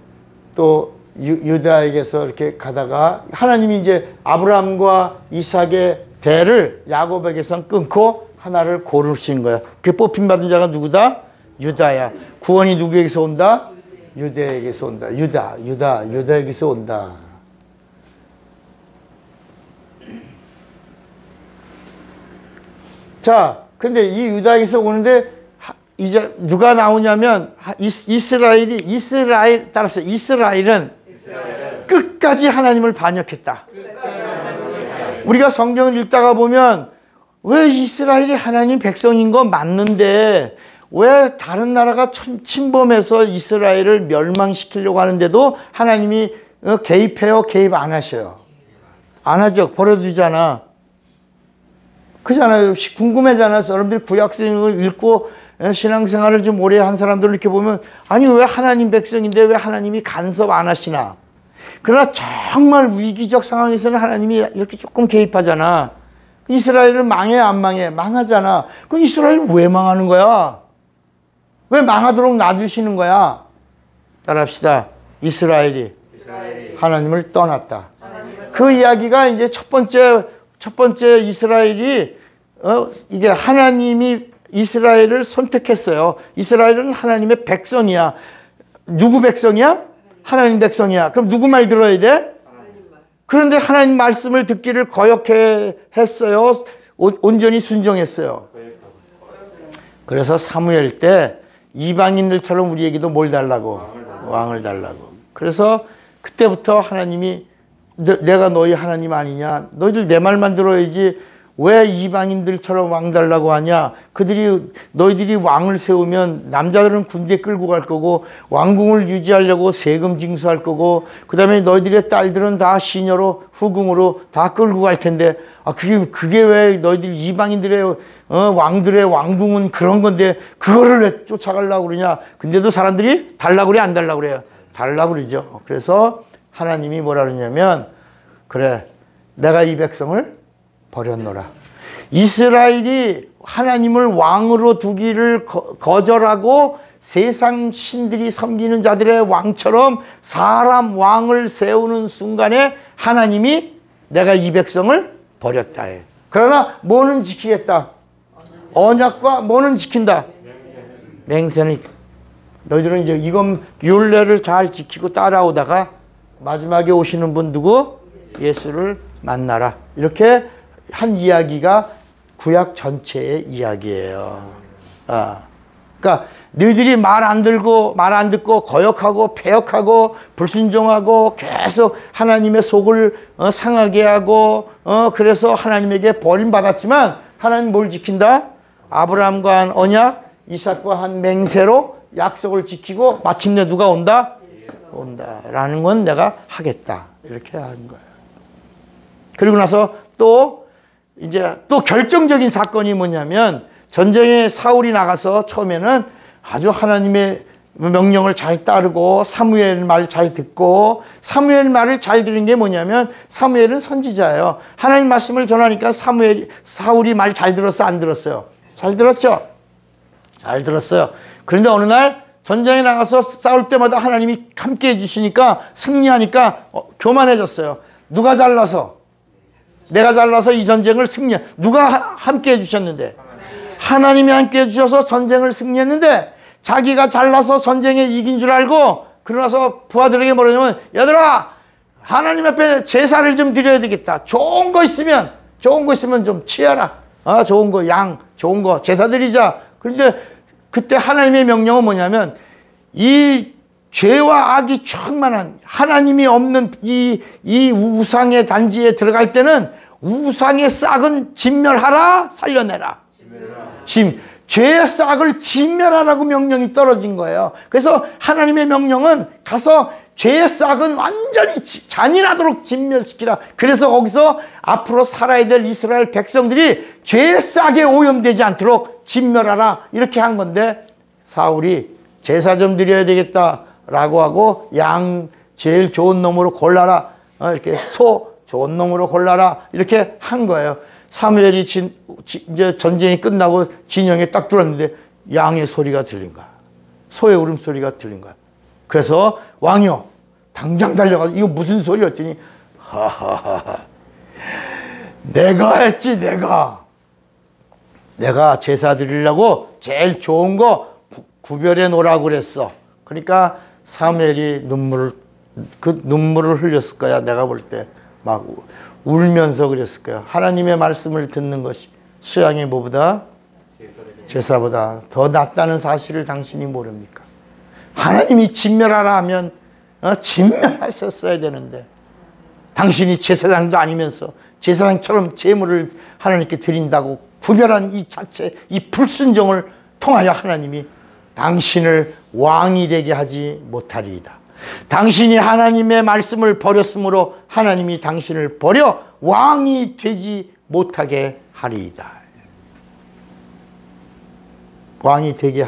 또 유다에게서 이렇게 가다가 하나님이 이제 아브라함과 이삭의 대를 야곱에게서 끊고 하나를 고르신 거야. 그 뽑힌 받은 자가 누구다? 유다야. 구원이 누구에게서 온다? 유다에게서 온다. 유다에게서 온다. 자, 근데 이 유다에게서 오는데 이제 누가 나오냐면 이스라엘은 끝까지 하나님을 반역했다. 우리가 성경을 읽다가 보면 왜 이스라엘이 하나님 백성인 거 맞는데 왜 다른 나라가 침범해서 이스라엘을 멸망시키려고 하는데도 하나님이 개입해요? 개입 안 하셔요? 안 하죠. 버려두잖아. 그잖아요. 궁금해잖아요. 여러분들이 구약성을 읽고 신앙생활을 좀 오래 한 사람들을 이렇게 보면 아니 왜 하나님 백성인데 왜 하나님이 간섭 안 하시나? 그러나 정말 위기적 상황에서는 하나님이 이렇게 조금 개입하잖아. 이스라엘은 망해 안 망해? 망하잖아. 그럼 이스라엘 왜 망하는 거야? 왜 망하도록 놔두시는 거야? 따라합시다. 이스라엘이 하나님을 떠났다. 그 이야기가 이제 첫 번째 이스라엘이 이게 하나님이 이스라엘을 선택했어요. 이스라엘은 하나님의 백성이야. 누구 백성이야? 하나님 백성이야. 그럼 누구 말 들어야 돼? 그런데 하나님 말씀을 듣기를 거역해 했어요. 온전히 순종했어요. 그래서 사무엘 때 이방인들처럼 우리에게도 뭘 달라고? 왕을 달라고. 그래서 그때부터 하나님이 내가 너희 하나님 아니냐? 너희들 내 말만 들어야지 왜 이방인들처럼 왕 달라고 하냐? 너희들이 왕을 세우면 남자들은 군대 끌고 갈 거고 왕궁을 유지하려고 세금 징수할 거고 그 다음에 너희들의 딸들은 다 시녀로 후궁으로 다 끌고 갈 텐데 그게 왜 너희들 이방인들의 왕들의 왕궁은 그런 건데 그거를 왜 쫓아가려고 그러냐? 근데도 사람들이 달라고 그래 안 달라고 그래요? 달라고 그러죠. 그래서 하나님이 뭐라 그러냐면 그래 내가 이 백성을 버렸노라. 이스라엘이 하나님을 왕으로 두기를 거절하고 세상 신들이 섬기는 자들의 왕처럼 사람 왕을 세우는 순간에 하나님이 내가 이 백성을 버렸다 해. 그러나 뭐는 지키겠다. 언약과 뭐는 지킨다. 맹세는. 너희들은 이제 이건 율례를 잘 지키고 따라오다가 마지막에 오시는 분 누구? 예수를 만나라. 이렇게 한 이야기가 구약 전체의 이야기예요. 그러니까 너희들이 말 안 듣고 거역하고 패역하고 불순종하고 계속 하나님의 속을 상하게 하고 그래서 하나님에게 버림받았지만 하나님 뭘 지킨다? 아브라함과 한 언약, 이삭과 한 맹세로 약속을 지키고 마침내 누가 온다? 온다라는 건 내가 하겠다. 이렇게 하는 거예요. 그리고 나서 또 이제 또 결정적인 사건이 뭐냐면 전쟁에 사울이 나가서 처음에는 아주 하나님의 명령을 잘 따르고 사무엘 말 잘 듣고, 사무엘 말을 잘 들은 게 뭐냐면 사무엘은 선지자예요. 하나님 말씀을 전하니까 사울이 말 잘 들었어, 안 들었어요? 잘 들었죠? 잘 들었어요. 그런데 어느 날 전쟁에 나가서 싸울 때마다 하나님이 함께 해주시니까 승리하니까 교만해졌어요. 누가 잘나서? 내가 잘나서 이 전쟁을 누가 함께 해주셨는데? 하나님이 함께 해주셔서 전쟁을 승리했는데 자기가 잘나서 전쟁에 이긴 줄 알고 그러나서 부하들에게 뭐라냐면, 얘들아 하나님 앞에 제사를 좀 드려야 되겠다. 좋은 거 있으면 좀 취하라. 좋은 거, 양 좋은 거 제사 드리자. 그런데 그때 하나님의 명령은 뭐냐면, 이 죄와 악이 충만한 하나님이 없는 이 우상의 단지에 들어갈 때는 우상의 싹은 진멸하라, 살려내라. 죄의 싹을 진멸하라고 명령이 떨어진 거예요. 그래서 하나님의 명령은 가서 죄의 싹은 완전히 잔인하도록 진멸시키라. 그래서 거기서 앞으로 살아야 될 이스라엘 백성들이 죄의 싹에 오염되지 않도록 진멸하라, 이렇게 한 건데, 사울이 제사 좀 드려야 되겠다라고 하고 양 제일 좋은 놈으로 골라라, 이렇게 소 좋은 놈으로 골라라, 이렇게 한 거예요. 사무엘이 이제 전쟁이 끝나고 진영에 딱 들었는데 양의 소리가 들린 거야. 소의 울음소리가 들린 거야. 그래서 왕이요, 당장 달려가서 이거 무슨 소리였더니, 하하하하, 내가 했지, 내가 제사 드리려고 제일 좋은 거 구별해 놓으라고 그랬어. 그러니까 사무엘이 눈물을 흘렸을 거야. 내가 볼 때 막 울면서 그랬을 거야. 하나님의 말씀을 듣는 것이 수양의 뭐보다? 제사보다 더 낫다는 사실을 당신이 모릅니까? 하나님이 진멸하라 하면 진멸하셨어야 되는데, 당신이 제사장도 아니면서 제사장처럼 제물을 하나님께 드린다고 구별한 이 자체, 이 불순종을 통하여 하나님이 당신을 왕이 되게 하지 못하리이다. 당신이 하나님의 말씀을 버렸으므로 하나님이 당신을 버려 왕이 되지 못하게 하리이다. 왕이 되게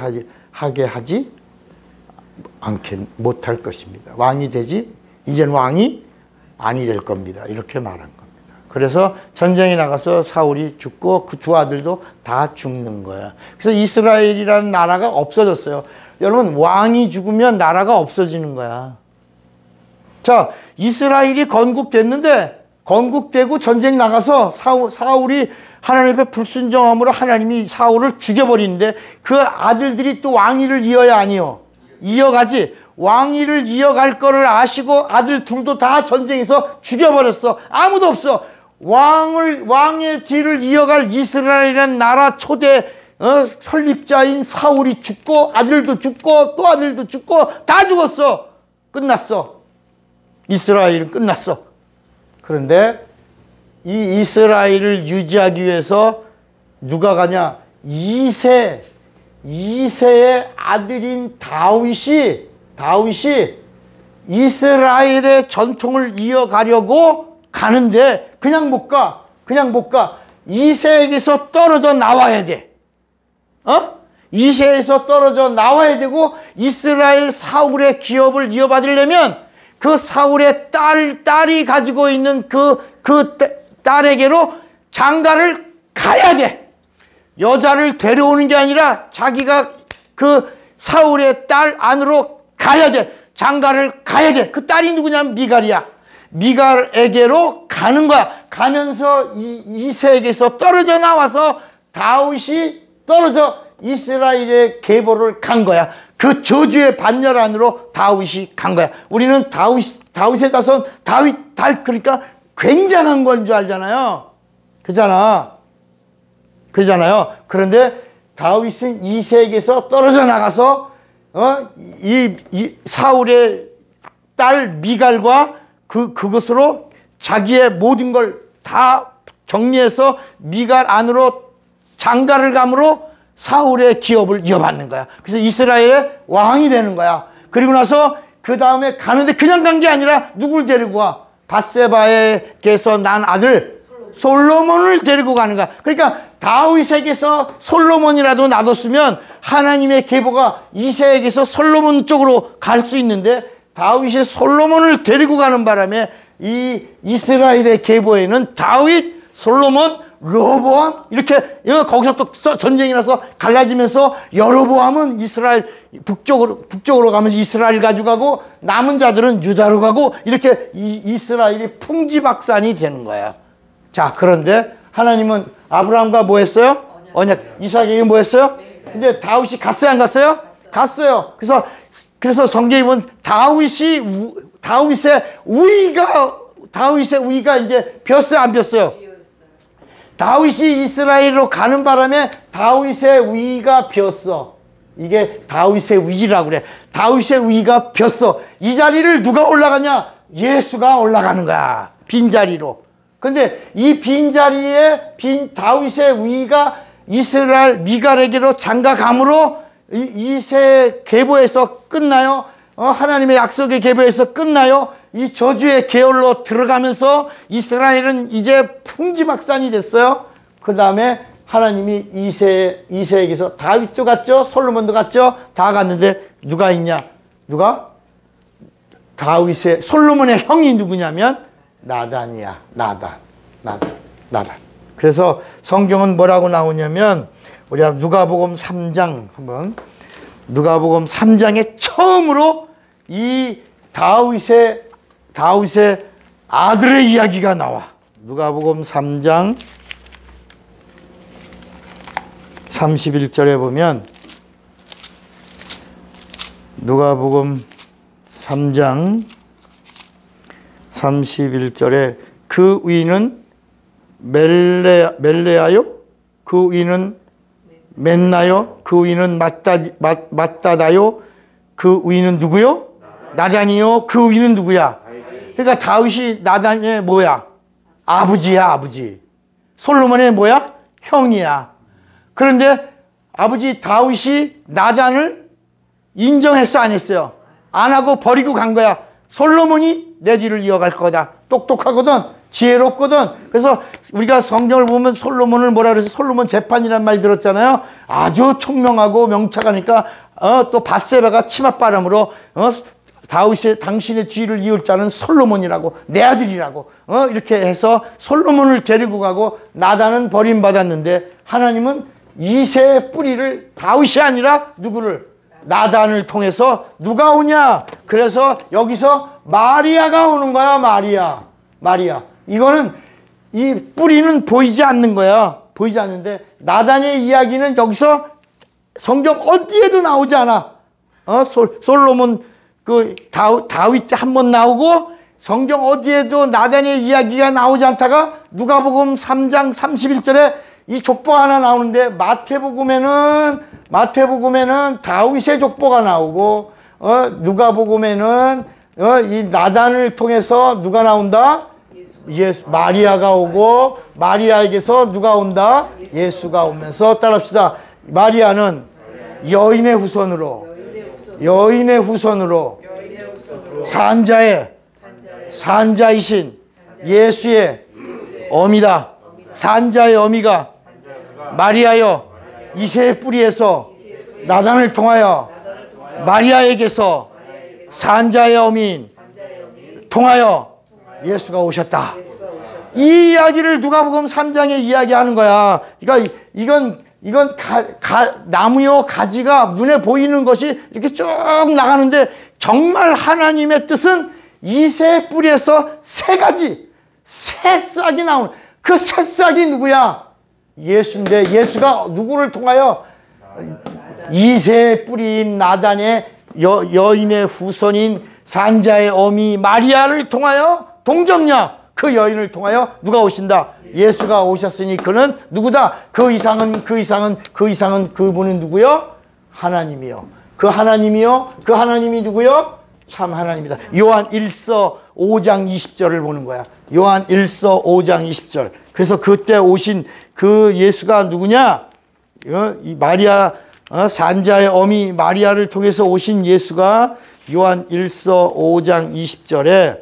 하게 하지 못할 것입니다. 왕이 되지, 이젠 왕이 아니 될 겁니다. 이렇게 말한 겁니다. 그래서 전쟁에 나가서 사울이 죽고 그 두 아들도 다 죽는 거야. 그래서 이스라엘이라는 나라가 없어졌어요. 여러분, 왕이 죽으면 나라가 없어지는 거야. 자, 이스라엘이 건국됐는데, 건국되고 전쟁 나가서 사울이 하나님 앞에 불순종함으로 하나님이 사울을 죽여버리는데, 그 아들들이 또 왕위를 이어야 아니요? 이어가지. 왕위를 이어갈 거를 아시고 아들 둘도 다 전쟁에서 죽여버렸어. 아무도 없어. 왕의 뒤를 이어갈 이스라엘이라는 나라 초대 설립자인 사울이 죽고, 아들도 죽고 또 아들도 죽고 다 죽었어. 끝났어. 이스라엘은 끝났어. 그런데 이 이스라엘을 유지하기 위해서 누가 가냐? 2세의 아들인 다윗이 이스라엘의 전통을 이어가려고 가는데 그냥 못 가. 2세에게서 떨어져 나와야 돼. 2세에서 떨어져 나와야 되고, 이스라엘 사울의 기업을 이어받으려면 그 사울의 딸이 가지고 있는 그 딸에게로 장가를 가야 돼. 여자를 데려오는 게 아니라 자기가 그 사울의 딸 안으로 가야 돼. 장가를 가야 돼. 그 딸이 누구냐면 미갈이야. 미갈에게로 가는 거야. 가면서 이세에게서 떨어져 나와서 다윗이 떨어져 이스라엘의 계보를 간 거야. 그 저주의 반열 안으로 다윗이 간 거야. 우리는 다윗의 자손, 그러니까 굉장한 건 줄 알잖아요. 그러잖아요. 그런데 다윗은 이세에게서 떨어져 나가서 이 사울의 딸 미갈과 그것으로 자기의 모든 걸 다 정리해서 미갈 안으로 장가를 감으로 사울의 기업을 이어받는 거야. 그래서 이스라엘의 왕이 되는 거야. 그리고 나서 그 다음에 가는데 그냥 간 게 아니라 누굴 데리고 와? 밧세바에게서 난 아들 솔로몬을 데리고 가는 거야. 그러니까 다윗에게서 솔로몬이라도 놔뒀으면 하나님의 계보가 이새에게서 솔로몬 쪽으로 갈 수 있는데 다윗이 솔로몬을 데리고 가는 바람에 이 이스라엘의 계보에는 다윗, 솔로몬, 여로보암 이렇게 거기서 또 전쟁이 나서 갈라지면서 여로보암은 이스라엘 북쪽으로 가면서 이스라엘 가져가고 남은 자들은 유다로 가고 이렇게 이스라엘이 풍지박산이 되는 거예요. 자, 그런데 하나님은 아브라함과 뭐 했어요? 언약. 이삭에게 뭐 했어요? 근데 다윗이 갔어요, 안 갔어요? 갔어요. 그래서 성경에 보면 다윗의 우위가 이제 폈어요, 안 폈어요? 다윗이 이스라엘로 가는 바람에 다윗의 우위가 폈어. 이게 다윗의 위라고 그래. 다윗의 위가 폈어. 이 자리를 누가 올라가냐? 예수가 올라가는 거야. 빈자리로. 근데 이 빈자리에 다윗의 위가 이스라엘 미갈에게로 장가감으로 이새 계보에서 끝나요? 하나님의 약속의 계보에서 끝나요? 이 저주의 계열로 들어가면서 이스라엘은 이제 풍지박산이 됐어요. 그 다음에 하나님이 이새에게서 다윗도 갔죠, 솔로몬도 갔죠, 다 갔는데 누가 있냐? 누가? 솔로몬의 형이 누구냐면 나단이야. 나단. 그래서 성경은 뭐라고 나오냐면 우리가 누가복음 3장 한번 누가복음 3장에 처음으로 이 다윗의 아들의 이야기가 나와. 누가복음 3장 31절에 보면 누가복음 3장 31절에 그 위는 멜레아요? 그 위는 멘나요? 그 위는 맞다다요? 그 위는 누구요? 나단이요? 그 위는 누구야? 그러니까 다윗이 나단의 뭐야? 아버지야, 아버지. 솔로몬의 뭐야? 형이야. 그런데 아버지 다윗이 나단을 인정했어, 안 했어요? 안 하고 버리고 간 거야. 솔로몬이 내 뒤를 이어갈 거다. 똑똑하거든. 지혜롭거든. 그래서 우리가 성경을 보면 솔로몬을 뭐라 그래서 솔로몬 재판이란 말 들었잖아요. 아주 총명하고 명철하니까 또 밧세바가 치맛바람으로 당신의 뒤를 이을 자는 솔로몬이라고, 내 아들이라고 이렇게 해서 솔로몬을 데리고 가고 나단은 버림받았는데 하나님은 이새의 뿌리를 다윗이 아니라 누구를? 나단을 통해서 누가 오냐? 그래서 여기서 마리아가 오는 거야. 마리아. 이거는 이 뿌리는 보이지 않는 거야. 보이지 않는데 나단의 이야기는 여기서 성경 어디에도 나오지 않아. 솔로몬 다윗 때 한 번 나오고 성경 어디에도 나단의 이야기가 나오지 않다가 누가복음 3장 31절에 이 족보가 하나 나오는데 마태복음에는 다윗의 족보가 나오고 누가복음에는 이 나단을 통해서 누가 나온다? 마리아가 오고 마리아에게서 누가 온다? 예수가 오면서 따라합시다. 마리아는 여인의 후손으로 산자이신 예수의 어미다. 산자의 어미가 마리아여 이새의 뿌리에서 나단을 통하여 마리아에게서 산자의 어미인 통하여 예수가 오셨다. 이 이야기를 누가복음 3장에 이야기하는 거야. 그러니까 이건 나무요 가지가 눈에 보이는 것이 이렇게 쭉 나가는데 정말 하나님의 뜻은 이새 뿌리에서 새싹이 나오는 그 새싹이 누구야? 예수인데 예수가 누구를 통하여? 이새 뿌리인 나단의 여인의 후손인 산자의 어미 마리아를 통하여 동정녀 그 여인을 통하여 누가 오신다? 예수가 오셨으니 그는 누구다? 그 이상은 그분은 누구요? 하나님이요. 그 하나님이 누구요? 참 하나님이다. 요한 1서 5장 20절을 보는 거야. 요한 1서 5장 20절. 그래서 그때 오신 그 예수가 누구냐? 이 마리아 산자의 어미 마리아를 통해서 오신 예수가 요한 1서 5장 20절에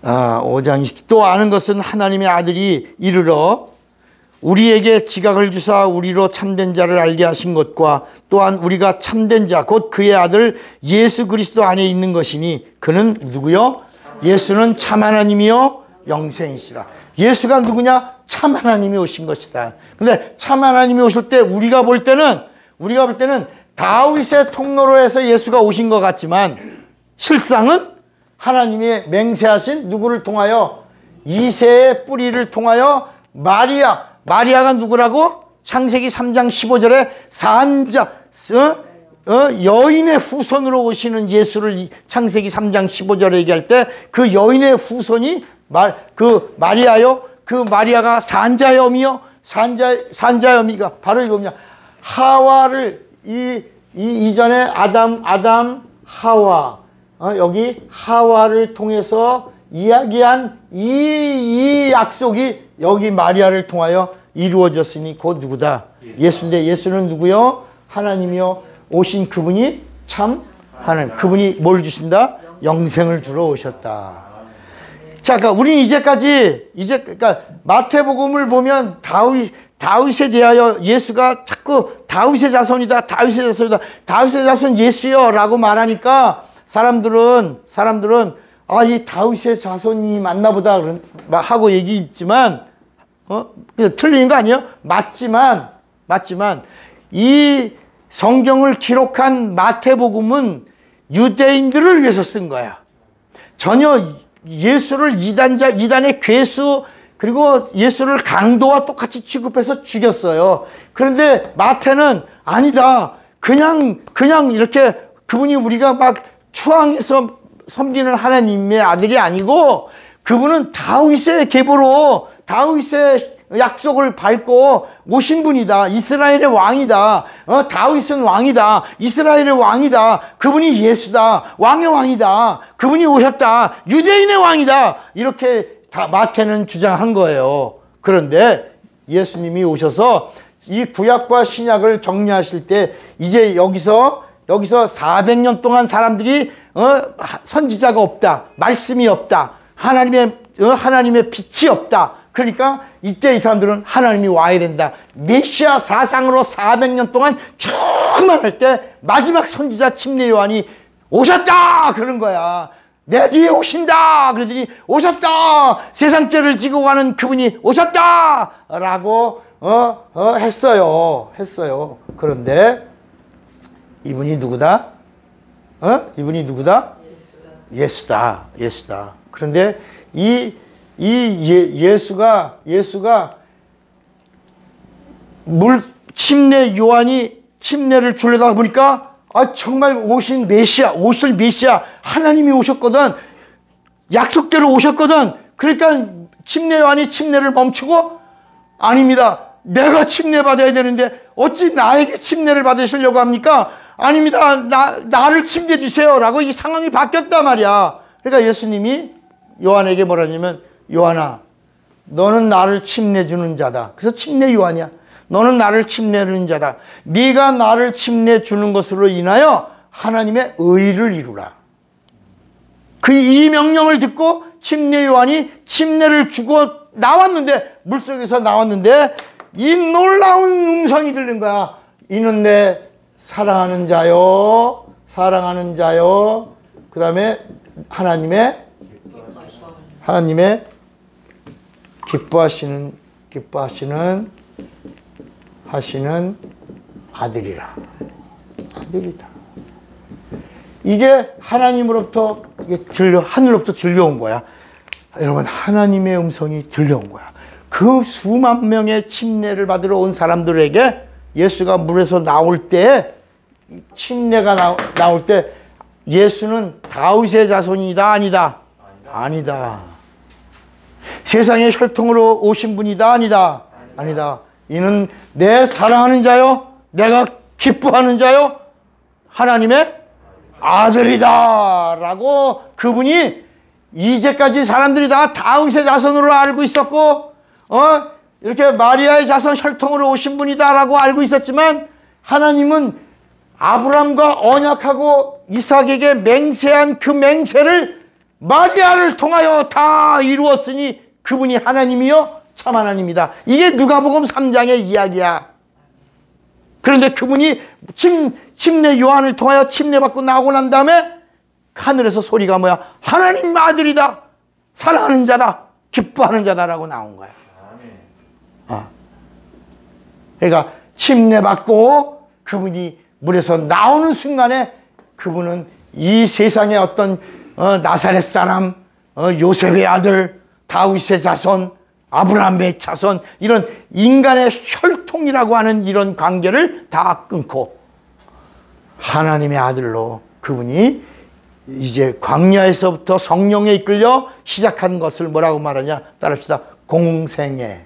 5장 20절 또 아는 것은 하나님의 아들이 이르러 우리에게 지각을 주사 우리로 참된 자를 알게 하신 것과 또한 우리가 참된 자 곧 그의 아들 예수 그리스도 안에 있는 것이니 그는 누구요? 예수는 참 하나님이요 영생이시라. 예수가 누구냐? 참 하나님이 오신 것이다. 근데 참 하나님이 오실 때 우리가 볼 때는 다윗의 통로로 해서 예수가 오신 것 같지만 실상은 하나님이 맹세하신 누구를 통하여? 이새의 뿌리를 통하여 마리아가 누구라고? 창세기 3장 15절에 산자 여인의 후손으로 오시는 예수를 창세기 3장 15절에 얘기할 때 그 여인의 후손이 마리아요. 그 마리아가 산자의 어미요. 산자의 어미가 바로 이겁니다. 하와를 이전에 아담 하와 여기 하와를 통해서 이야기한 이 약속이 여기 마리아를 통하여 이루어졌으니 곧 누구다? 예수인데 예수는 누구요? 하나님이요. 오신 그분이 참 하나님. 그분이 뭘 주신다? 영생을 주러 오셨다. 자, 그러니까 우리는 그러니까 마태복음을 보면 다윗에 대하여 예수가 자꾸 다윗의 자손이다. 다윗의 자손 예수요 라고 말하니까 사람들은 이 다윗의 자손이 맞나 보다 하고 얘기했지만 틀린 거 아니에요? 맞지만 이 성경을 기록한 마태복음은 유대인들을 위해서 쓴 거야. 전혀 예수를 이단의 괴수 그리고 예수를 강도와 똑같이 취급해서 죽였어요. 그런데 마태는 아니다. 그냥 이렇게 그분이 우리가 막 추앙해서 섬기는 하나님의 아들이 아니고 그분은 다윗의 계보로 다윗의 약속을 밟고 오신 분이다. 이스라엘의 왕이다. 다윗은 왕이다. 이스라엘의 왕이다. 그분이 예수다. 왕의 왕이다. 그분이 오셨다. 유대인의 왕이다. 이렇게 다 마태는 주장한 거예요. 그런데 예수님이 오셔서 이 구약과 신약을 정리하실 때 이제 여기서 400년 동안 사람들이 선지자가 없다. 말씀이 없다. 하나님의 빛이 없다. 그러니까 이때 이 사람들은 하나님이 와야 된다. 메시아 사상으로 400년 동안 쭉만 할 때 마지막 선지자 침례 요한이 오셨다 그런 거야. 내 뒤에 오신다 그러더니 오셨다. 세상 죄를 지고 가는 그분이 오셨다 라고 했어요. 그런데 이분이 누구다? 이분이 누구다? 예수다. 그런데 예수가 침례 요한이 침례를 주려다 보니까 정말 오실 메시아 하나님이 오셨거든. 약속대로 오셨거든. 그러니까 침례 요한이 침례를 멈추고 아닙니다. 내가 침례 받아야 되는데 어찌 나에게 침례를 받으시려고 합니까? 아닙니다. 나를 침례 주세요 라고 이 상황이 바뀌었단 말이야. 그러니까 예수님이 요한에게 뭐라냐면 요한아 너는 나를 침례 주는 자다. 그래서 침례 요한이야. 너는 나를 침례 주는 자다. 네가 나를 침례 주는 것으로 인하여 하나님의 의를 이루라. 그 이 명령을 듣고 침례 요한이 침례를 주고 물속에서 나왔는데 이 놀라운 음성이 들린 거야. 이는 내 사랑하는 자요. 그 다음에 하나님의 기뻐하시는 아들이다. 이게 하나님으로부터 하늘로부터 들려온 거야. 여러분, 하나님의 음성이 들려온 거야. 그 수만 명의 침례를 받으러 온 사람들에게 예수가 물에서 나올 때, 침례가 나올 때 예수는 다윗의 자손이다, 아니다? 아니다. 세상의 혈통으로 오신 분이다, 아니다? 아니다. 이는 내 사랑하는 자요, 내가 기뻐하는 자요, 하나님의 아들이다 라고 그분이 이제까지 사람들이 다 다윗의 자손으로 알고 있었고 이렇게 마리아의 자손 혈통으로 오신 분이다라고 알고 있었지만 하나님은 아브라함과 언약하고 이삭에게 맹세한 그 맹세를 마리아를 통하여 다 이루었으니 그분이 하나님이요 참 하나님이다. 이게 누가복음 3장의 이야기야. 그런데 그분이 침례 요한을 통하여 침례받고 나오고 난 다음에 하늘에서 소리가 뭐야? 하나님 아들이다. 사랑하는 자다. 기뻐하는 자다라고 나온 거야. 그러니까 침례받고 그분이 물에서 나오는 순간에 그분은 이 세상의 어떤 나사렛 사람, 요셉의 아들, 다윗의 자손, 아브라함의 자손, 이런 인간의 혈통이라고 하는 이런 관계를 다 끊고 하나님의 아들로 그분이 이제 광야에서부터 성령에 이끌려 시작한 것을 뭐라고 말하냐? 따릅시다. 공생애.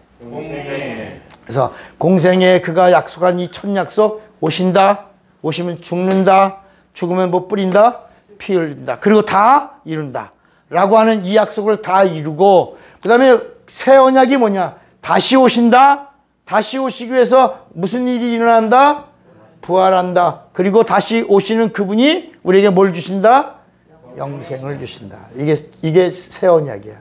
그래서 공생애에 그가 약속한 이 첫 약속, 오신다, 오시면 죽는다, 죽으면 뭐 뿌린다, 피 흘린다, 그리고 다 이룬다 라고 하는 이 약속을 다 이루고, 그 다음에 새 언약이 뭐냐? 다시 오신다, 다시 오시기 위해서 무슨 일이 일어난다? 부활한다. 그리고 다시 오시는 그분이 우리에게 뭘 주신다? 영생을 주신다. 이게 새 언약이야.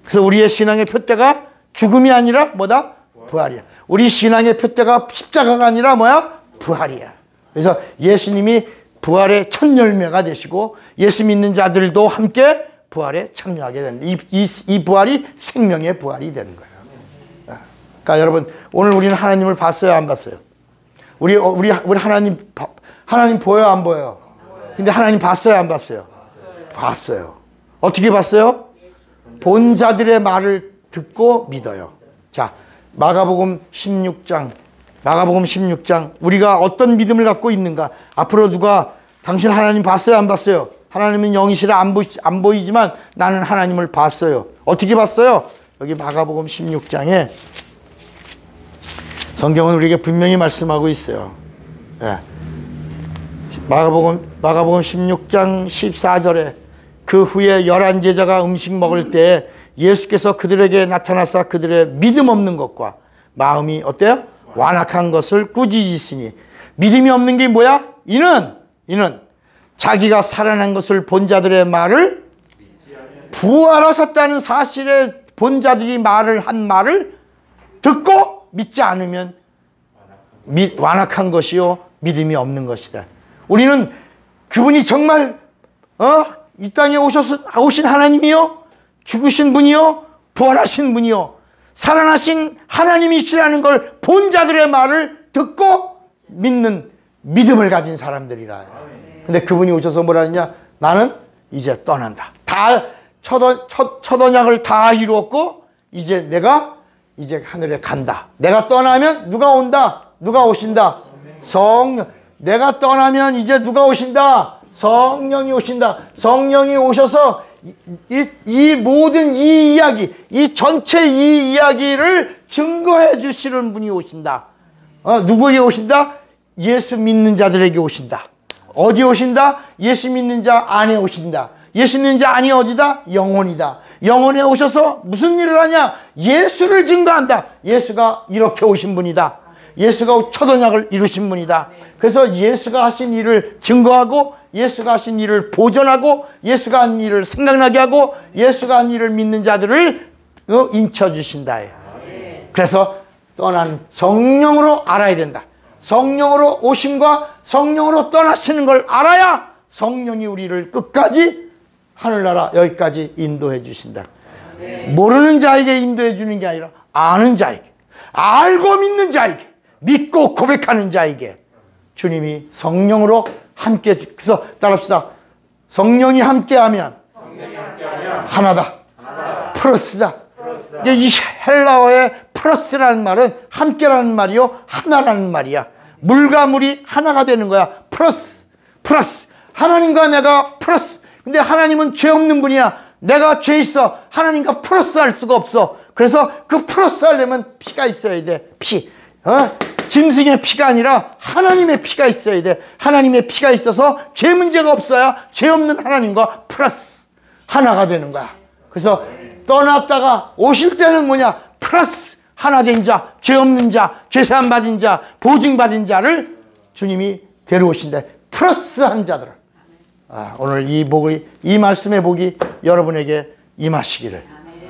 그래서 우리의 신앙의 표대가 죽음이 아니라 뭐다? 부활이야. 우리 신앙의 표대가 십자가가 아니라 뭐야? 부활이야. 그래서 예수님이 부활의 첫 열매가 되시고 예수 믿는 자들도 함께 부활에 참여하게 되는 이 부활이 생명의 부활이 되는 거예요. 그러니까 여러분, 오늘 우리는 하나님을 봤어요, 안 봤어요? 우리 하나님 보여요, 안 보여요? 근데 하나님 봤어요, 안 봤어요? 봤어요. 어떻게 봤어요? 본 자들의 말을 듣고 믿어요. 자, 마가복음 16장 우리가 어떤 믿음을 갖고 있는가? 앞으로 누가 당신 하나님 봤어요, 안 봤어요? 하나님은 영이시라 안 보이지만 나는 하나님을 봤어요. 어떻게 봤어요? 여기 마가복음 16장에 성경은 우리에게 분명히 말씀하고 있어요. 예. 마가복음 16장 14절에 그 후에 11 제자가 음식 먹을 때 예수께서 그들에게 나타나사 그들의 믿음 없는 것과 마음이 어때요? 완악한 것을 꾸짖으시니, 믿음이 없는 게 뭐야? 이는 자기가 살아난 것을 본 자들의 말을, 부활하셨다는 사실에 본 자들이 한 말을 듣고 믿지 않으면 완악한 것이요 믿음이 없는 것이다. 우리는 그분이 정말 이 땅에 오신 하나님이요, 죽으신 분이요, 부활하신 분이요, 살아나신 하나님이시라는 걸 본 자들의 말을 듣고 믿는 믿음을 가진 사람들이라. 근데 그분이 오셔서 뭐라 하느냐? 나는 이제 떠난다. 다 첫 언약을 다 이루었고 이제 내가 하늘에 간다. 내가 떠나면 누가 온다? 누가 오신다? 성령. 내가 떠나면 이제 누가 오신다? 성령이 오신다. 성령이 오셔서 이 모든 이 이야기, 이 전체 이 이야기를 증거해 주시는 분이 오신다. 누구에게 오신다? 예수 믿는 자들에게 오신다. 어디 오신다? 예수 믿는 자 안에 오신다. 예수 믿는 자 안이 어디다? 영혼이다. 영혼에 오셔서 무슨 일을 하냐? 예수를 증거한다. 예수가 이렇게 오신 분이다. 예수가 첫 언약을 이루신 분이다. 그래서 예수가 하신 일을 증거하고 예수가 하신 일을 보존하고 예수가 한 일을 생각나게 하고 예수가 한 일을 믿는 자들을 인쳐주신다. 그래서 떠난 성령으로 알아야 된다. 성령으로 오심과 성령으로 떠나시는 걸 알아야 성령이 우리를 끝까지 하늘나라 여기까지 인도해 주신다. 모르는 자에게 인도해 주는 게 아니라 아는 자에게, 알고 믿는 자에게, 믿고 고백하는 자에게 주님이 성령으로 함께, 그래서 따라합시다. 성령이 함께하면 하나다. 플러스다. 이 헬라어의 플러스라는 말은 함께라는 말이요, 하나라는 말이야. 물과 물이 하나가 되는 거야. 플러스. 하나님과 내가 플러스. 근데 하나님은 죄 없는 분이야. 내가 죄 있어. 하나님과 플러스 할 수가 없어. 그래서 그 플러스 하려면 피가 있어야 돼. 피. 짐승의 피가 아니라 하나님의 피가 있어야 돼. 하나님의 피가 있어서 죄 문제가 없어야 죄 없는 하나님과 플러스 하나가 되는 거야. 그래서 떠났다가 오실 때는 뭐냐? 플러스 하나 된 자, 죄 없는 자, 죄 사함 받은 자, 보증 받은 자를 주님이 데려오신다. 플러스한 자들을. 오늘 이 복이, 이 말씀의 복이 여러분에게 임하시기를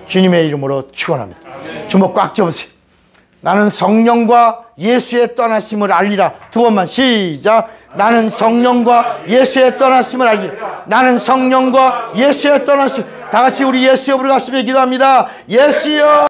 주님의 이름으로 축원합니다. 주먹 꽉 잡으세요. 나는 성령과 예수의 떠나심을 알리라. 두 번만 시작. 나는 성령과 예수의 떠나심을 알리라. 나는 성령과 예수의 떠나심. 다 같이 우리 예수여 부르갑시며 기도합니다. 예수여.